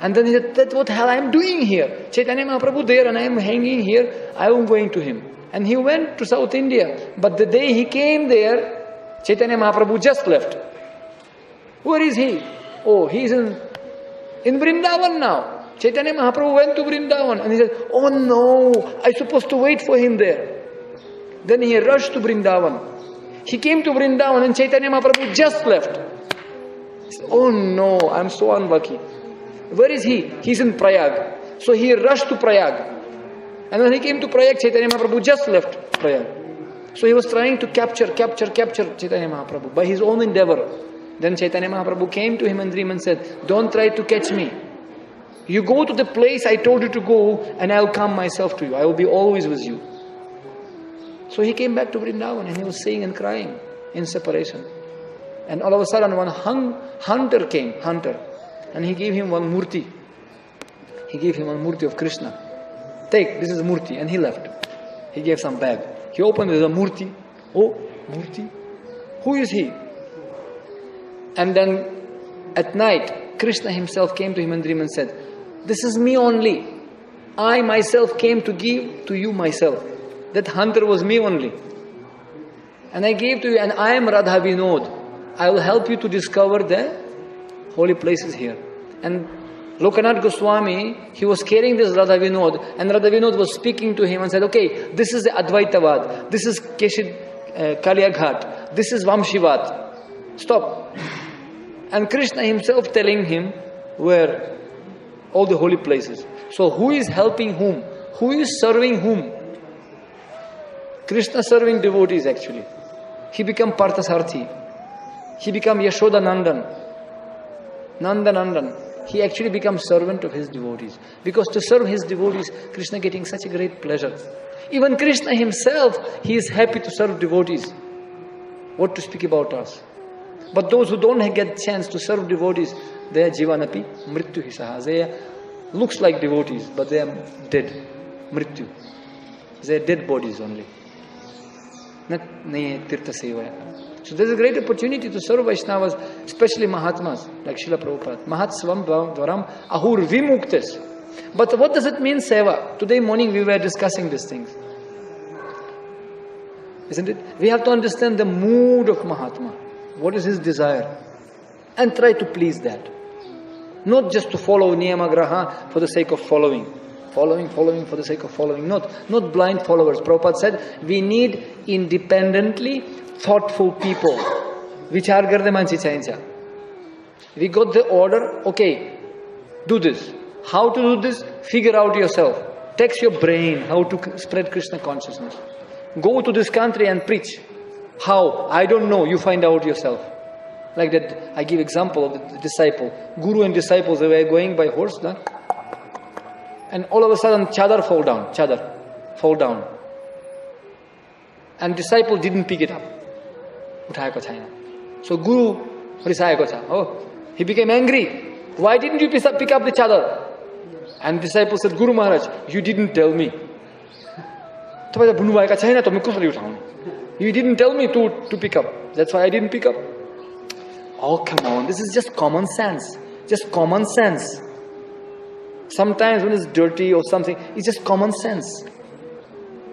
And then he said, that's what hell I am doing here. Chaitanya Mahaprabhu there and I am hanging here, I am going to him. And he went to South India. But the day he came there, Chaitanya Mahaprabhu just left. Where is he? Oh, he is in Vrindavan now. Chaitanya Mahaprabhu went to Vrindavan. And he said, oh no, I supposed to wait for him there. Then he rushed to Vrindavan. He came to Vrindavan and Chaitanya Mahaprabhu just left. He said, oh no, I am so unlucky. Where is he? He's in Prayag. So he rushed to Prayag. And when he came to Prayag, Chaitanya Mahaprabhu just left Prayag. So he was trying to capture Chaitanya Mahaprabhu by his own endeavor. Then Chaitanya Mahaprabhu came to him in dream and said, don't try to catch me. You go to the place I told you to go and I'll come myself to you. I will be always with you. So he came back to Vrindavan and he was saying and crying in separation. And all of a sudden one hunter came. And he gave him one murti. He gave him one murti of Krishna. Take, this is a murti. And he left. He gave some bag. He opened it, a murti. Oh, murti? Who is he? And then at night, Krishna himself came to him in dream and said, this is me only. I myself came to give to you myself. That hunter was me only. And I gave to you, and I am Radha Vinod. I will help you to discover the holy places here. And Lokanath Goswami, he was carrying this Radha Vinod, and Radha Vinod was speaking to him and said, okay, this is the Advaitavad, this is Keshid Kalyaghat, this is Vamshivat. Stop. And Krishna himself telling him where all the holy places. So who is helping whom? Who is serving whom? Krishna serving devotees actually. He became Parthasarthi. He became Yashoda Nandan. Nandan. He actually becomes servant of his devotees. Because to serve his devotees, Krishna getting such a great pleasure. Even Krishna himself, he is happy to serve devotees. What to speak about us? But those who don't get chance to serve devotees, they are jivanapi, mrityu hisaha. They looks like devotees, but they are dead. Mrityu. They are dead bodies only. So there is a great opportunity to serve Vaishnavas, especially Mahatmas, like Srila Prabhupada. Mahatsvam dvaram ahur vimuktes. But what does it mean, seva? Today morning we were discussing these things. Isn't it? We have to understand the mood of Mahatma. What is his desire? And try to please that. Not just to follow niyamagraha for the sake of following. Following for the sake of following. Not blind followers. Prabhupada said, we need independently thoughtful people. Vichar karde manchi chahincha. We got the order, okay, do this. How to do this? Figure out yourself. Text your brain how to spread Krishna consciousness. Go to this country and preach. How? I don't know. You find out yourself. Like that, I give example of the disciple. Guru and disciples, they were going by horse. Nah? And all of a sudden, chadar fall down. And disciple didn't pick it up. So Guru, he became angry. Why didn't you pick up the chadar? And disciple said, Guru Maharaj, you didn't tell me. You didn't tell me to pick up. That's why I didn't pick up. Oh, come on. This is just common sense. Just common sense. Sometimes when it's dirty or something, it's just common sense.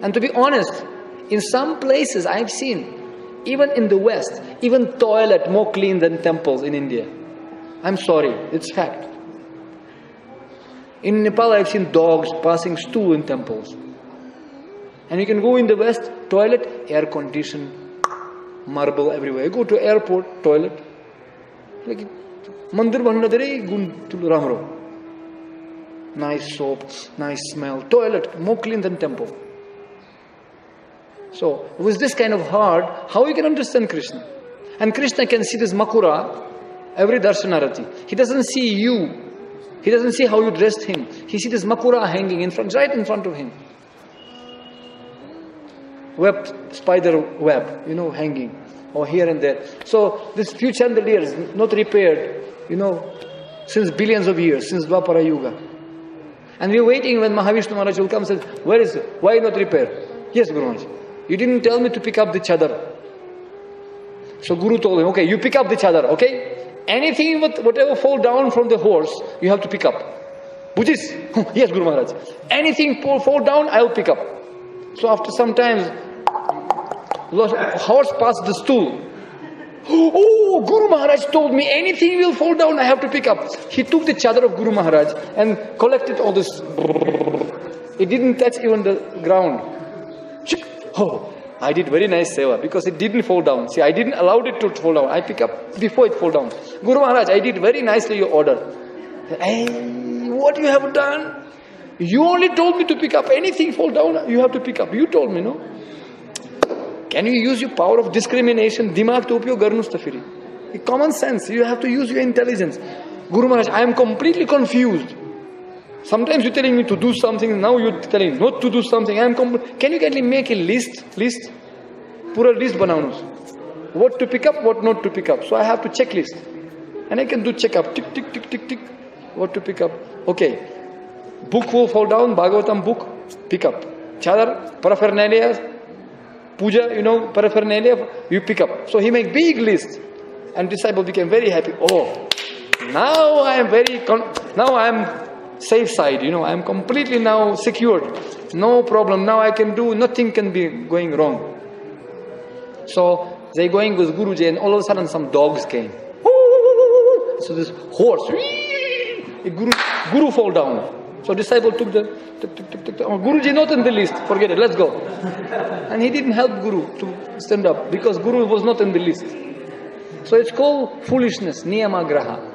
And to be honest, in some places I've seen, even in the West, even toilet more clean than temples in India. I'm sorry, it's fact. In Nepal I've seen dogs passing stool in temples. And you can go in the West, toilet, air conditioned, marble everywhere. You go to airport, toilet. Like mandir bhanna dherai gun ramro. Nice soap, nice smell. Toilet, more clean than temple. So, with this kind of heart, how you can understand Krishna? And Krishna can see this makura, every darshanarati. He doesn't see you. He doesn't see how you dressed him. He sees this makura hanging in front, right in front of him. Spider web, hanging. Or here and there. So, this few chandeliers, not repaired, since billions of years, since Dwapara Yuga. And we're waiting when Mahavishnu Maharaj will come and says, where is it? Why not repair? Yes, Guru Maharaj. You didn't tell me to pick up the chadar. So Guru told him, okay, you pick up the chadar, okay? Anything, whatever fall down from the horse, you have to pick up. Buddhist? Yes, Guru Maharaj. Anything fall down, I'll pick up. So after some time, horse passed the stool. Oh, Guru Maharaj told me anything will fall down, I have to pick up. He took the chadar of Guru Maharaj and collected all this. It didn't touch even the ground. Oh, I did very nice seva because it didn't fall down. See, I didn't allow it to fall down. I pick up before it fall down. Guru Maharaj, I did very nicely your order. Hey, what you have done? You only told me to pick up. Anything fall down, you have to pick up. You told me, no? Can you use your power of discrimination? Dimag to upyog garnus ta firi. Common sense. You have to use your intelligence. Guru Maharaj, I am completely confused. Sometimes you're telling me to do something, now you're telling me not to do something. Can you kindly make a list? Pura list banaunus. What to pick up, what not to pick up. So I have to checklist. And I can do check up. Tick, tick, tick, tick, tick. What to pick up. Okay. Book will fall down, Bhagavatam book, pick up. Chadar, paraphernalia, puja, paraphernalia, you pick up. So he make big list. And disciple became very happy. Oh, now I am safe side, I am completely now secured. No problem. Now I can do, nothing can be going wrong. So they going with Guruji and all of a sudden some dogs came. So this horse, Guru fall down. So disciple took the, oh, Guruji not in the list, forget it, let's go. And he didn't help Guru to stand up because Guru was not in the list. So it's called foolishness, niyamagraha.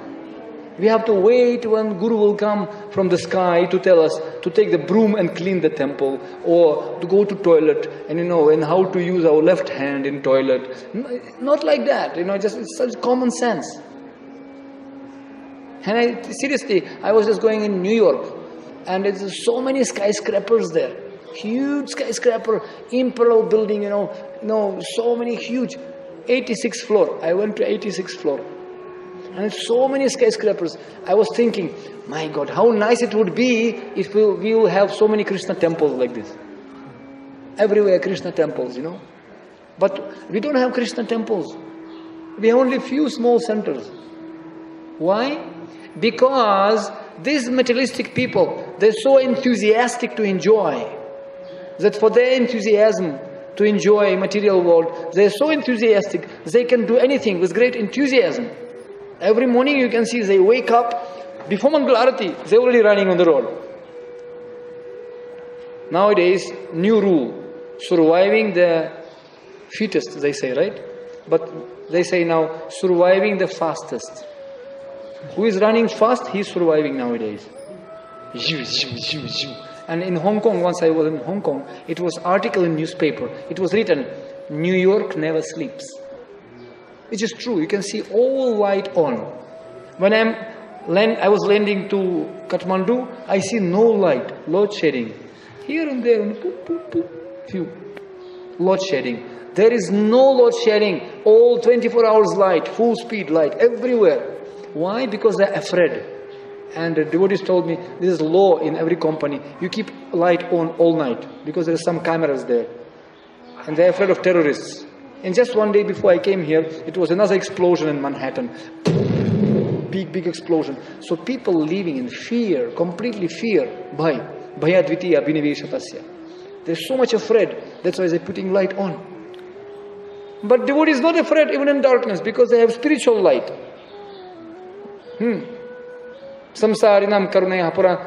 We have to wait when Guru will come from the sky to tell us to take the broom and clean the temple, or to go to toilet and and how to use our left hand in toilet. Not like that, just it's such common sense. And seriously, I was just going in New York, and there's so many skyscrapers there. Huge skyscraper, imperial building, so many huge. 86th floor. I went to 86th floor. And so many skyscrapers. I was thinking, my God, how nice it would be if we will have so many Krishna temples like this. Everywhere Krishna temples, But we don't have Krishna temples. We have only few small centers. Why? Because these materialistic people, they're so enthusiastic to enjoy, that for their enthusiasm to enjoy material world, they're so enthusiastic, they can do anything with great enthusiasm. Every morning you can see they wake up, before Mangal Arati, they're already running on the road. Nowadays, new rule, surviving the fittest, they say, right? But they say now, surviving the fastest. Who is running fast, he is surviving nowadays. And in Hong Kong, once I was in Hong Kong, it was article in newspaper. It was written, New York never sleeps. Which is true. You can see all light on. When I was landing to Kathmandu, I see no light, load shedding. Here and there, few load shedding. There is no load shedding. All 24 hours light, full speed light, everywhere. Why? Because they're afraid. And the devotees told me, this is law in every company. You keep light on all night because there are some cameras there. And they're afraid of terrorists. And just one day before I came here, it was another explosion in Manhattan. Big explosion. So people living in fear, completely fear. Bhayadvitiya abhiniveshatasya. They're so much afraid. That's why they're putting light on. But devotee is not afraid even in darkness because they have spiritual light. Samsarinam karunaya pura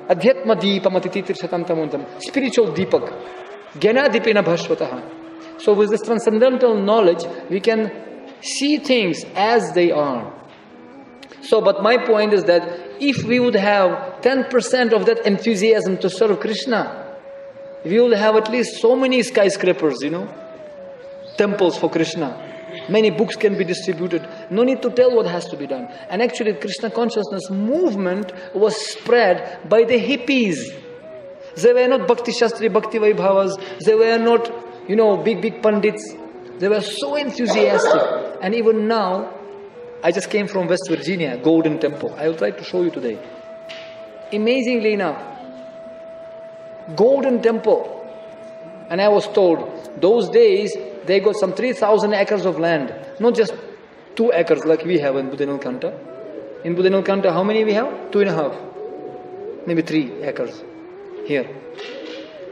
adhyatma deepam atititirsatam tamuntam. Spiritual deepak. Jnana dipena bhashvataha. So with this transcendental knowledge, we can see things as they are. So, but my point is that if we would have 10% of that enthusiasm to serve Krishna, we will have at least so many skyscrapers, temples for Krishna. Many books can be distributed. No need to tell what has to be done. And actually, Krishna consciousness movement was spread by the hippies. They were not Bhakti Shastri, Bhakti Vaibhavas. They were not, big pandits. They were so enthusiastic. And even now, I just came from West Virginia, Golden Temple. I will try to show you today. Amazingly enough, Golden Temple. And I was told, those days, they got some 3,000 acres of land. Not just 2 acres like we have in Budenilkanta. In Budenilkanta, how many we have? 2.5. Maybe 3 acres here.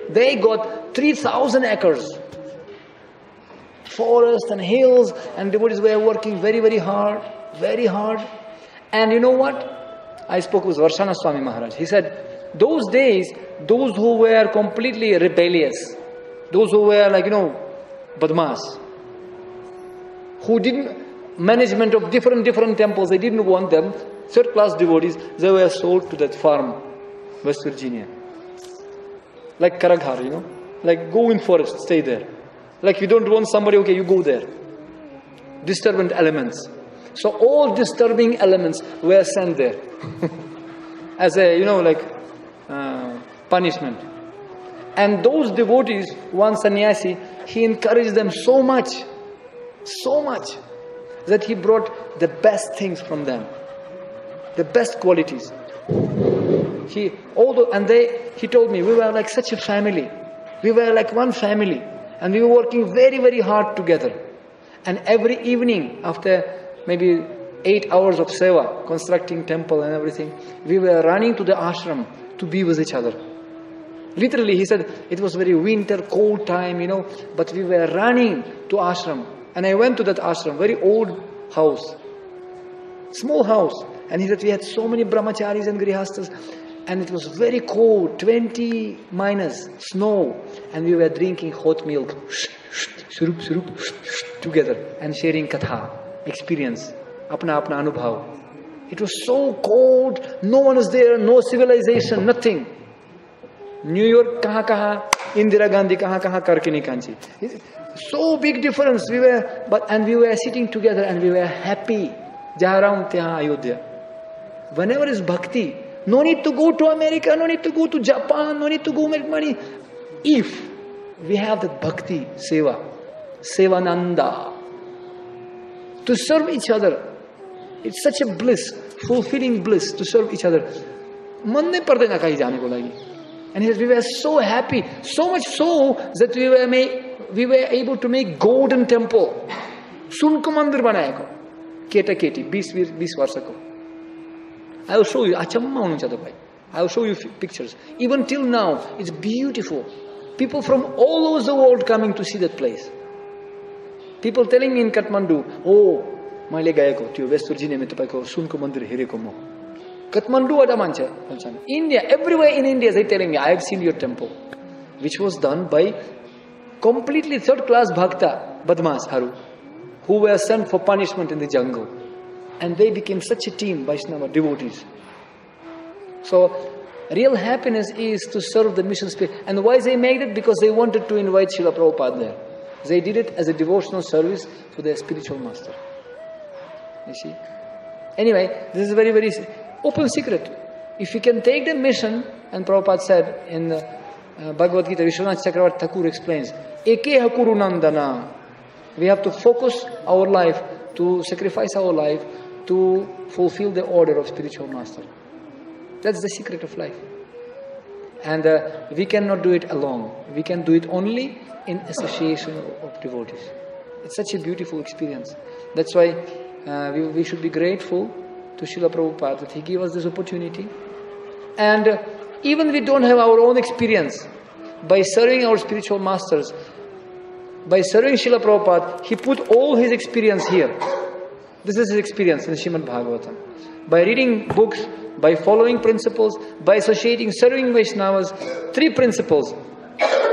They got 3,000 acres. Forest and hills, and devotees were working very, very hard. Very hard. And you know what? I spoke with Varshana Swami Maharaj. He said, those days, those who were completely rebellious, those who were Badmas, who didn't, management of different temples, they didn't want them, third class devotees, they were sold to that farm, West Virginia. Like Karaghar, like go in forest, stay there. Like you don't want somebody, okay, you go there. Disturbing elements. So all disturbing elements were sent there. As a, punishment. And those devotees, one sannyasi, he encouraged them so much, that he brought the best things from them, the best qualities. He told me, we were like such a family. We were like one family. And we were working very, very hard together. And every evening, after maybe 8 hours of seva, constructing temple and everything, we were running to the ashram to be with each other. Literally, he said, it was very winter, cold time, but we were running to ashram. And I went to that ashram, very old house. Small house. And he said, we had so many brahmacharis and grihastas. And it was very cold, 20 minus, snow. And we were drinking hot milk, together. And sharing katha, experience, apna anubhav. It was so cold, no one was there, no civilization, nothing. New York, kaha, Indira Gandhi, kaha, karke kanchi. So big difference. We were sitting together and we were happy. Jaharam tyaha Ayodhya. Whenever is bhakti, no need to go to America, no need to go to Japan, no need to go make money. If we have that bhakti, sevananda, to serve each other, it's such a bliss, fulfilling bliss to serve each other. Man nahi parde na kahi jaane ko lagi. And he says, we were so happy, so much so that we were able to make golden temple. Sunko mandir banaya ko. Keta keti, 20 varsha ko. I will show you. I will show you pictures. Even till now, it's beautiful. People from all over the world coming to see that place. People telling me in Kathmandu, oh, मैले गएको त्यो वेस्टर्जिनेमा तपाईको सुनको मन्दिर हेरेको म काठमाडौँबाट मान्छे भन्छन् India, everywhere in India they telling me I have seen your temple, which was done by completely third class bhakta badmasharu who were sent for punishment in the jungle, and they became such a team, Vaishnava devotees. So real happiness is to serve the mission spirit. And why they made it? Because they wanted to invite Srila Prabhupada there. They did it as a devotional service to their spiritual master. You see? Anyway, this is a very, very open secret. If we can take the mission, and Prabhupada said in Bhagavad Gita, Vishwanath Chakravarti Thakur explains, Eke Hakuru Nandana. We have to focus our life, to sacrifice our life, to fulfill the order of spiritual master. That's the secret of life. And we cannot do it alone. We can do it only in association of devotees. It's such a beautiful experience. That's why we should be grateful to Srila Prabhupada that he gave us this opportunity. And even we don't have our own experience, by serving our spiritual masters, by serving Srila Prabhupada, he put all his experience here. This is his experience in Srimad Bhagavatam. By reading books, by following principles, by associating, serving Vaishnavas, 3 principles.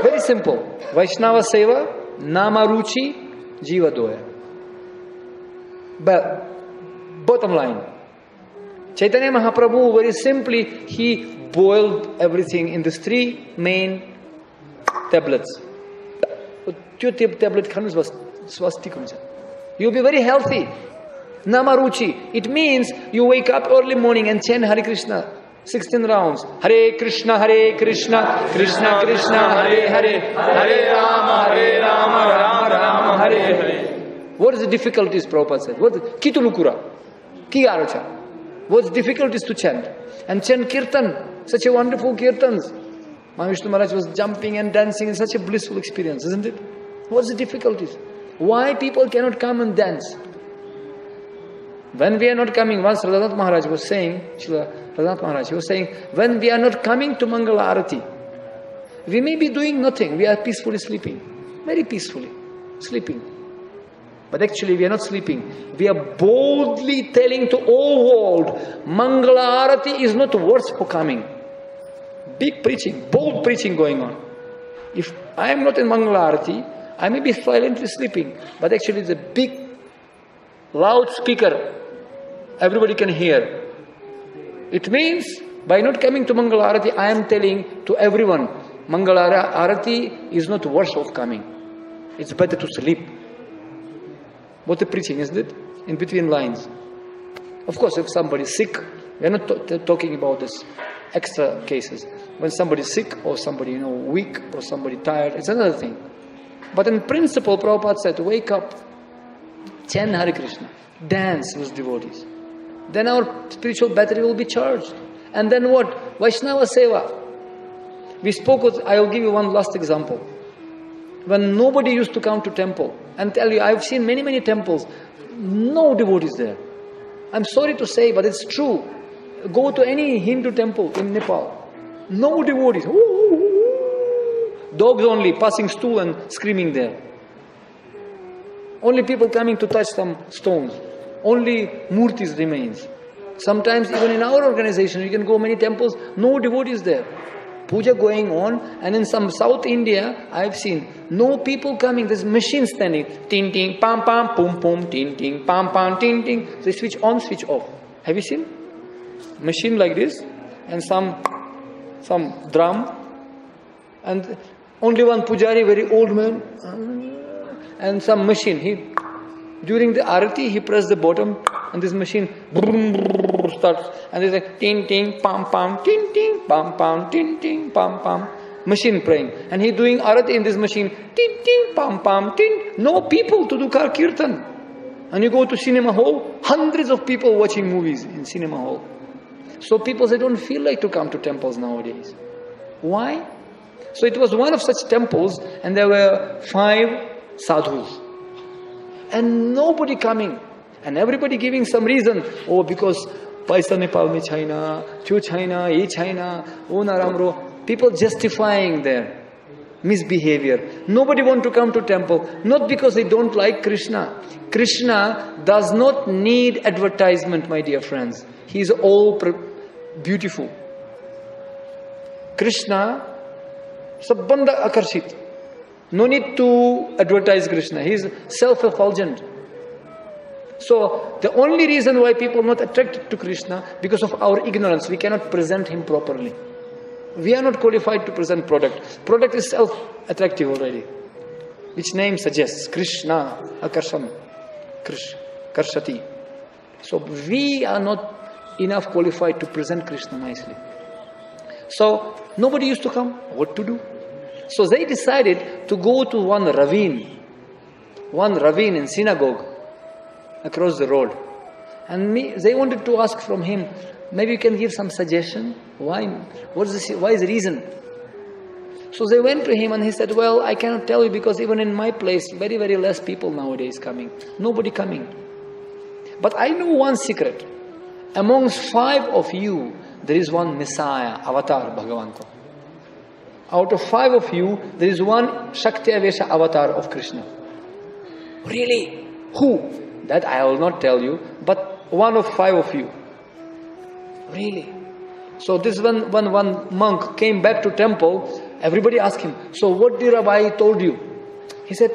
Very simple. Vaishnava Seva, Nama Ruchi, Jiva Doya. But bottom line, Chaitanya Mahaprabhu very simply, he boiled everything in these 3 main tablets. You'll be very healthy. Namaruchi. It means you wake up early morning and chant Hare Krishna 16 rounds. Hare Krishna, Krishna Krishna, Hare Hare, Hare Rama, Rama Rama, Hare Hare. What is the difficulties, Prabhupada said? What Kitulukura? Kigarocha. What's difficulties to chant? And chant Kirtan, such a wonderful Kirtans. Mahavishnu Maharaj was jumping and dancing in such a blissful experience, isn't it? What's the difficulties? Why people cannot come and dance? When we are not coming, once Radhanath Maharaj was saying, Radhanath Maharaj, he was saying, when we are not coming to Mangala Arati, we may be doing nothing, we are peacefully sleeping, very peacefully, sleeping. But actually we are not sleeping, we are boldly telling to all world, Mangala Arati is not worth for coming. Big preaching, bold preaching going on. If I am not in Mangala Arati, I may be silently sleeping, but actually it's a big, loud speaker. Everybody can hear. It means, by not coming to Mangala Arati, I am telling to everyone, Mangala Arati is not worth of coming. It's better to sleep. What a preaching, isn't it? In between lines. Of course, if somebody is sick, we are not talking about this extra cases. When somebody is sick, or somebody weak, or somebody tired, it's another thing. But in principle, Prabhupada said, wake up, chant Hare Krishna, dance with devotees. Then our spiritual battery will be charged. And then what? Vaishnava Seva. We spoke with, I will give you one last example. When nobody used to come to temple, and tell you, I've seen many, many temples, no devotees there. I'm sorry to say, but it's true. Go to any Hindu temple in Nepal, no devotees. Dogs only, passing stool and screaming there. Only people coming to touch some stones. Only murtis remains. Sometimes even in our organization, you can go many temples, no devotees there. Puja going on, and in some South India, I've seen no people coming. There's machines standing. Ting ting, pam pam, pum pum, ting ting, pam pam, ting ting. They switch on, switch off. Have you seen? Machine like this, and some drum, and only one pujari, very old man, and some machine. During the arati, he pressed the bottom, and this machine starts, and there's like ting ting, pam pam, ting ting, pam pam, ting ting, pam pam. Machine praying, and he doing arati in this machine, ting ting, pam pam, ting. No people to do kar kirtan. And you go to cinema hall, hundreds of people watching movies in cinema hall. So people, they don't feel like to come to temples nowadays. Why? So it was one of such temples, and there were 5 sadhus. And nobody coming. And everybody giving some reason. Oh, because paisa Nepal mein China, chu China, ye China, oh naramro. People justifying their misbehavior. Nobody want to come to temple. Not because they don't like Krishna. Krishna does not need advertisement, my dear friends. He is all beautiful. Krishna, sabbanda akarshit. No need to advertise Krishna. He is self-effulgent. So, the only reason why people are not attracted to Krishna, because of our ignorance, we cannot present him properly. We are not qualified to present product. Product is self-attractive already. Which name suggests? Krishna, Akarsham, Karshati. So, we are not enough qualified to present Krishna nicely. So, nobody used to come. What to do? So they decided to go to one ravine in synagogue across the road. And they wanted to ask from him, maybe you can give some suggestion. Why? Why is the reason? So they went to him and he said, well, I cannot tell you because even in my place, very, very less people nowadays coming. Nobody coming. But I know one secret. Amongst 5 of you, there is one Messiah, avatar, Bhagavan ko. Out of 5 of you, there is one Shakti-avesha avatar of Krishna. Really? Who? That I will not tell you, but one of 5 of you. Really? So this one monk came back to temple, everybody asked him, so what did Rabbi told you? He said,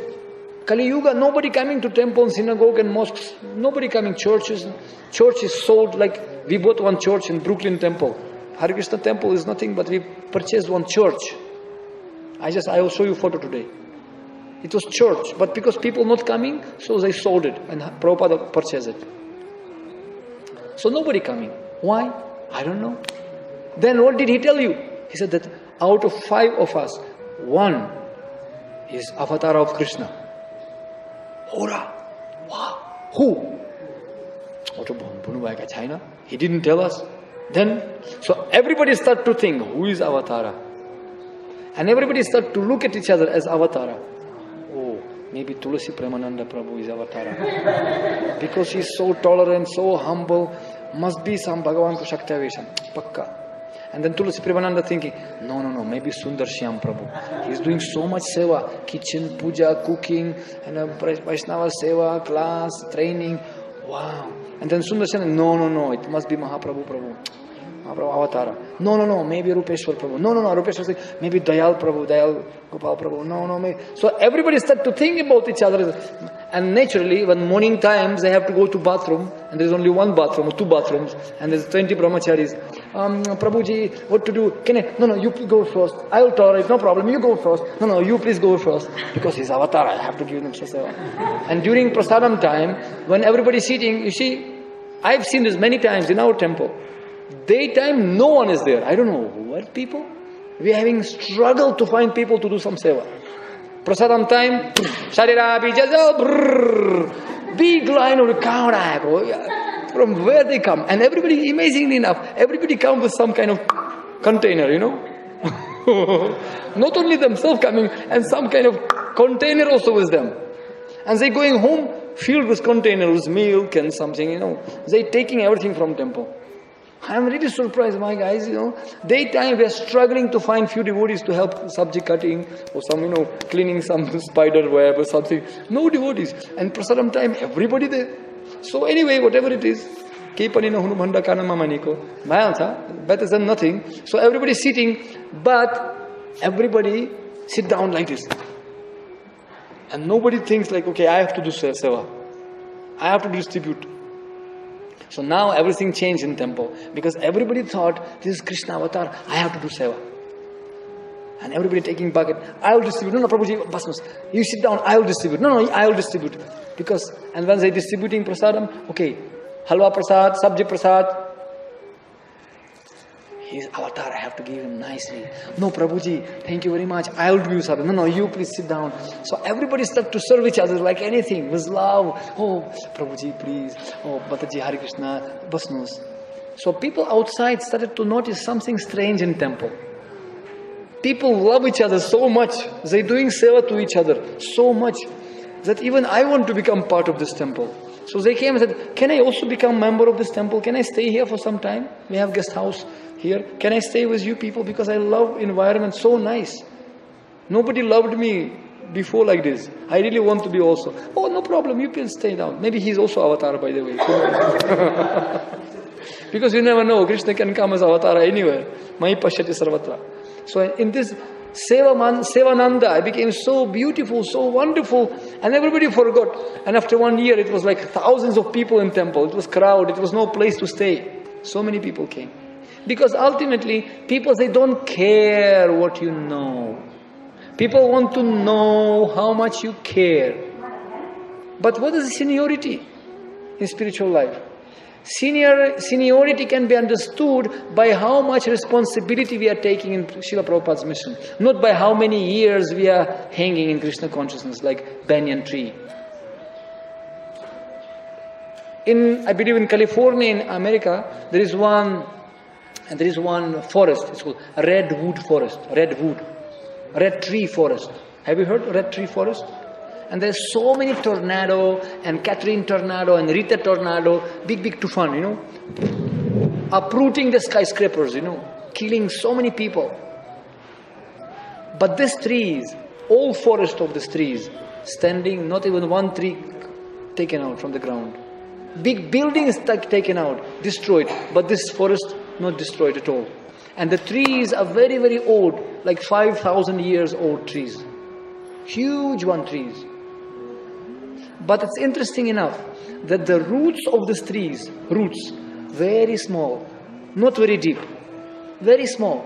Kali Yuga, nobody coming to temple, synagogue and mosques, nobody coming, churches sold, like we bought one church in Brooklyn Temple. Hare Krishna temple is nothing but we purchased one church. I will show you photo today. It was church, but because people not coming, so they sold it and Prabhupada purchased it. So nobody coming. Why? I don't know. Then what did he tell you? He said that out of 5 of us, 1 is avatar of Krishna. Ora! Wow! Who? China. He didn't tell us. Then, so everybody start to think, who is Avatara? And everybody start to look at each other as Avatara. Oh, maybe Tulasi Premananda Prabhu is Avatara. Because he is so tolerant, so humble, must be some Bhagavan ko Shakti-avesha. Pakka. And then Tulasi Premananda thinking, no, maybe Sundar Shyam Prabhu. He is doing so much seva, kitchen, puja, cooking, and Vaishnava seva, class, training. Wow. And then Sundar Shyam, no, it must be Mahaprabhu Prabhu. Mahaprabhu Avatara. No, maybe Rupeshwar Prabhu. No, Rupeshwar, maybe Dayal Prabhu, Dayal Gopal Prabhu. No, maybe. So everybody start to think about each other. And naturally, when morning times, they have to go to bathroom, and there is only one bathroom or 2 bathrooms, and there is 20 brahmacharis. Prabhuji, what to do? No, you go first. I will tolerate, no problem. You go first. No, you please go first. Because he's avatar, I have to give him seva. And during prasadam time, when everybody is sitting, you see, I've seen this many times in our temple. Daytime, no one is there. I don't know what people. We are having struggle to find people to do some seva. Prasadam time, Sharira Bijaza, big line of the crowd. From where they come. And everybody, amazingly enough, everybody comes with some kind of container, Not only themselves coming, and some kind of container also with them. And they going home filled with containers, milk and something, They taking everything from temple. I am really surprised, my guys, Daytime we are struggling to find few devotees to help subject cutting or some, cleaning some spider web or something. No devotees. And prasadam time, everybody there. So anyway, whatever it is, Kepanina Hunubhanda Kanamamaniko, better than nothing. So everybody is sitting, but everybody sit down like this. And nobody thinks like, okay, I have to do seva. I have to distribute. So now everything changed in temple. Because everybody thought, this is Krishna avatar, I have to do seva. And everybody taking bucket, I will distribute. No, Prabhuji, basmas. You sit down, I will distribute. No, I will distribute. Because, and when they distributing prasadam, okay, halwa prasad, sabji prasad. He's avatar, I have to give him nicely. No, Prabhuji, thank you very much. I will do sadhana. No, you please sit down. So everybody started to serve each other like anything, with love. Oh, Prabhuji, please. Oh, Mataji, Hare Krishna, basnos. So people outside started to notice something strange in temple. People love each other so much. They're doing seva to each other so much that even I want to become part of this temple. So they came and said, can I also become member of this temple? Can I stay here for some time? We have guest house here. Can I stay with you people? Because I love environment, so nice. Nobody loved me before like this. I really want to be also. Oh, no problem, you can stay down. Maybe he's also avatar, by the way. Because you never know, Krishna can come as avatar anywhere. Mai pashyati sarvatra. So in this Sevananda, I became so beautiful, so wonderful, and everybody forgot. And after 1 year, it was like thousands of people in temple. It was crowded. It was no place to stay. So many people came. Because ultimately, people, they don't care what you know. People want to know how much you care. But what is seniority in spiritual life? Seniority can be understood by how much responsibility we are taking in Srila Prabhupada's mission. Not by how many years we are hanging in Krishna consciousness like banyan tree. I believe in California, in America, there is one forest. It's called redwood forest. Red tree forest. Have you heard red tree forest? And there's so many tornado, and Catherine tornado, and Rita tornado, big tufan, uprooting the skyscrapers, killing so many people. But these trees, all forest of these trees, standing, not even one tree taken out from the ground. Big buildings taken out, destroyed, but this forest not destroyed at all. And the trees are very, very old, like 5,000 years old trees. Huge trees. But it's interesting enough that the roots of these trees, very small, not very deep, very small.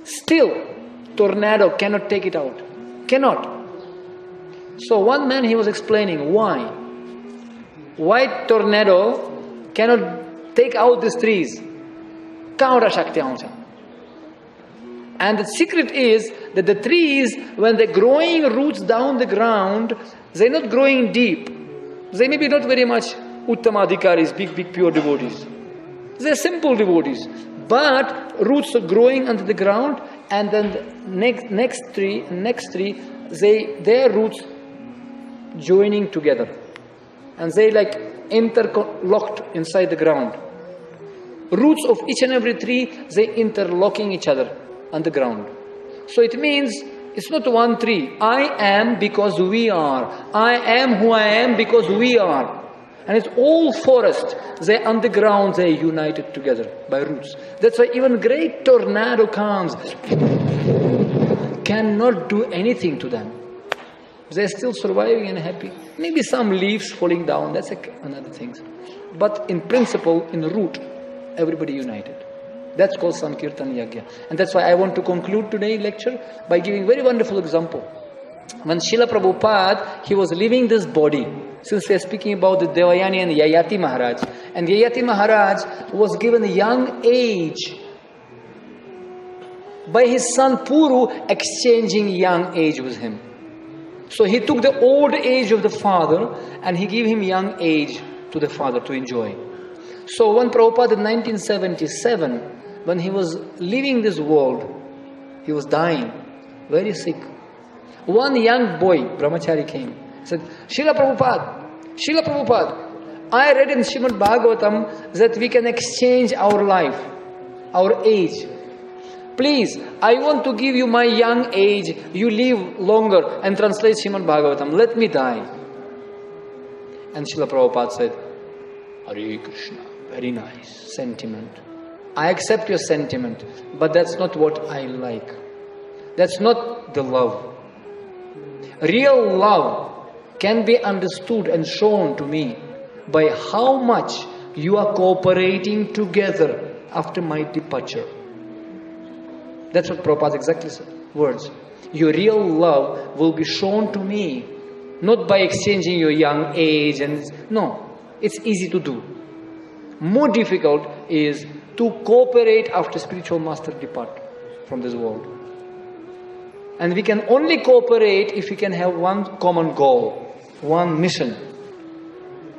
Still, tornado cannot take it out. Cannot. So one man, he was explaining why. Why tornado cannot take out these trees. And the secret is that the trees, when they're growing roots down the ground, they're not growing deep. They may be not very much uttamadhikaris, big pure devotees. They're simple devotees. But roots are growing under the ground, and then the next tree, their roots joining together. And they like interlocked inside the ground. Roots of each and every tree, they interlocking each other on the ground. So it means it's not one tree. I am because we are. I am who I am because we are. And it's all forest. They on the ground, they united together by roots. That's why even great tornado comes, cannot do anything to them. They're still surviving and happy. Maybe some leaves falling down, that's another thing. But in principle, in root, everybody united. That's called Sankirtan Yagya. And that's why I want to conclude today's lecture by giving a very wonderful example. When Srila Prabhupada, he was leaving this body, since we are speaking about the Devayani and Yayati Maharaj, and Yayati Maharaj was given a young age by his son Puru, exchanging young age with him. So he took the old age of the father and he gave him young age to the father to enjoy. So when Prabhupada in 1977, when he was leaving this world, he was dying, very sick. One young boy, brahmachari, came. He said, Srila Prabhupada, I read in Srimad Bhagavatam that we can exchange our life, our age. Please, I want to give you my young age, you live longer and translate Srimad Bhagavatam. Let me die. And Srila Prabhupada said, Hare Krishna. Very nice sentiment. I accept your sentiment, but that's not what I like. That's not the love. Real love can be understood and shown to me by how much you are cooperating together after my departure. That's what Prabhupada exactly said. Words. Your real love will be shown to me, not by exchanging your young age and... No, it's easy to do. More difficult is to cooperate after spiritual master depart from this world. And we can only cooperate if we can have one common goal, one mission.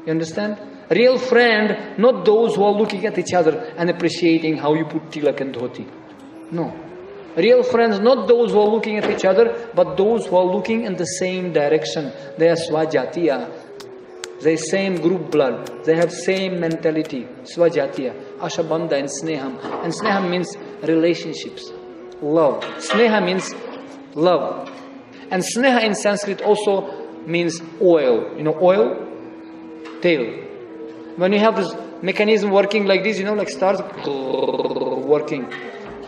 You understand? Real friend, not those who are looking at each other and appreciating how you put tilak and dhoti. No. Real friends, not those who are looking at each other, but those who are looking in the same direction. They are swajatiya. They same group blood. They have same mentality. Swajatiya. Ashabandha and sneham. And sneham means relationships. Love. Sneha means love. And sneha in Sanskrit also means oil. You know oil? Tail. When you have this mechanism working like this, like stars working.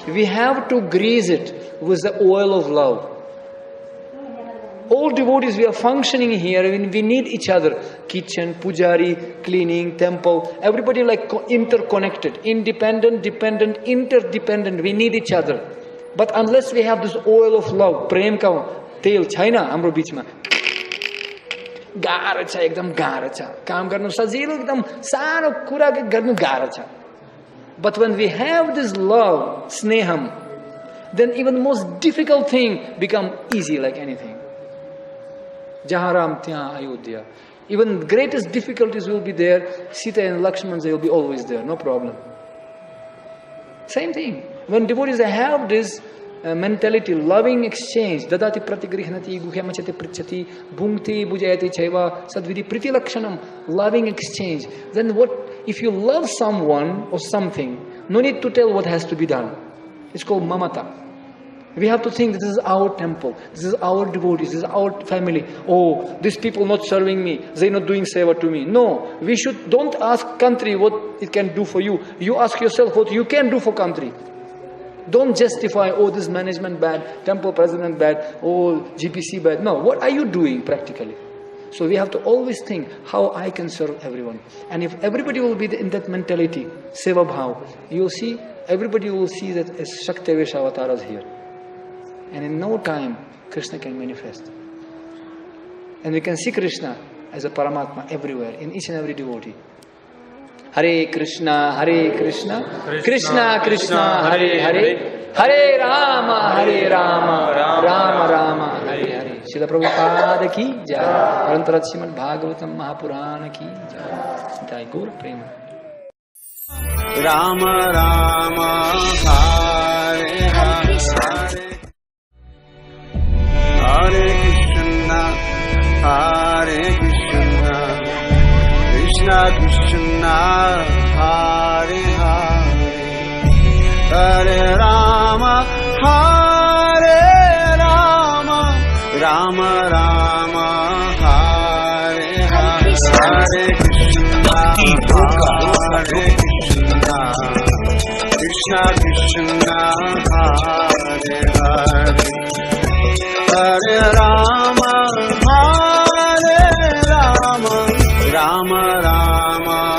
We have to grease it with the oil of love. All devotees, we are functioning here. We need each other. Kitchen, pujari, cleaning, temple. Everybody like interconnected. Independent, dependent, interdependent. We need each other. But unless we have this oil of love, prem ka tail, China, hamro beach ma. गाह्रो छ एकदम गाह्रो छ काम गर्नु सजिलो एकदम सानो कुरा गर्नु गाह्रो छ but when we have this love sneham then even most difficult thing become easy like anything jahan ram tyahan ayodhya even greatest difficulties will be there Sita and Lakshman they will be always there no problem same thing when devotees have this mentality, loving exchange, dadati pratigrihnati, guhyamachati prichati, bhungti bujayati chaiva, sadvidi priti lakshanam, loving exchange. Then what, if you love someone or something, no need to tell what has to be done. It's called mamata. We have to think this is our temple, this is our devotees, this is our family. Oh, these people not serving me, they're not doing seva to me. No, we should, don't ask country what it can do for you. You ask yourself what you can do for country. Don't justify, oh, this management bad, temple president bad, oh, GPC bad. No, what are you doing practically? So we have to always think how I can serve everyone. And if everybody will be in that mentality, seva bhav, you'll see, everybody will see that as Shaktivesh avatars here. And in no time, Krishna can manifest. And we can see Krishna as a Paramatma everywhere, in each and every devotee. Hare Krishna, Krishna Krishna, Hare Hare, Hare Rama, Rama Rama, Hare Hare. Srila Prabhupada ki jai. Grantarat Srimad Bhagavatam Mahapurana ki jai. Jai Gaur Prema. Rama Rama, Hare Hare, Hare Krishna, Hare Krishna. Krishna Krishna, Hare Hare, Hare Rama, Hare Rama, Rama Rama, Hare Hare, Hare Krishna, Hare Krishna, Krishna Krishna, Hare Hare, Hare Rama.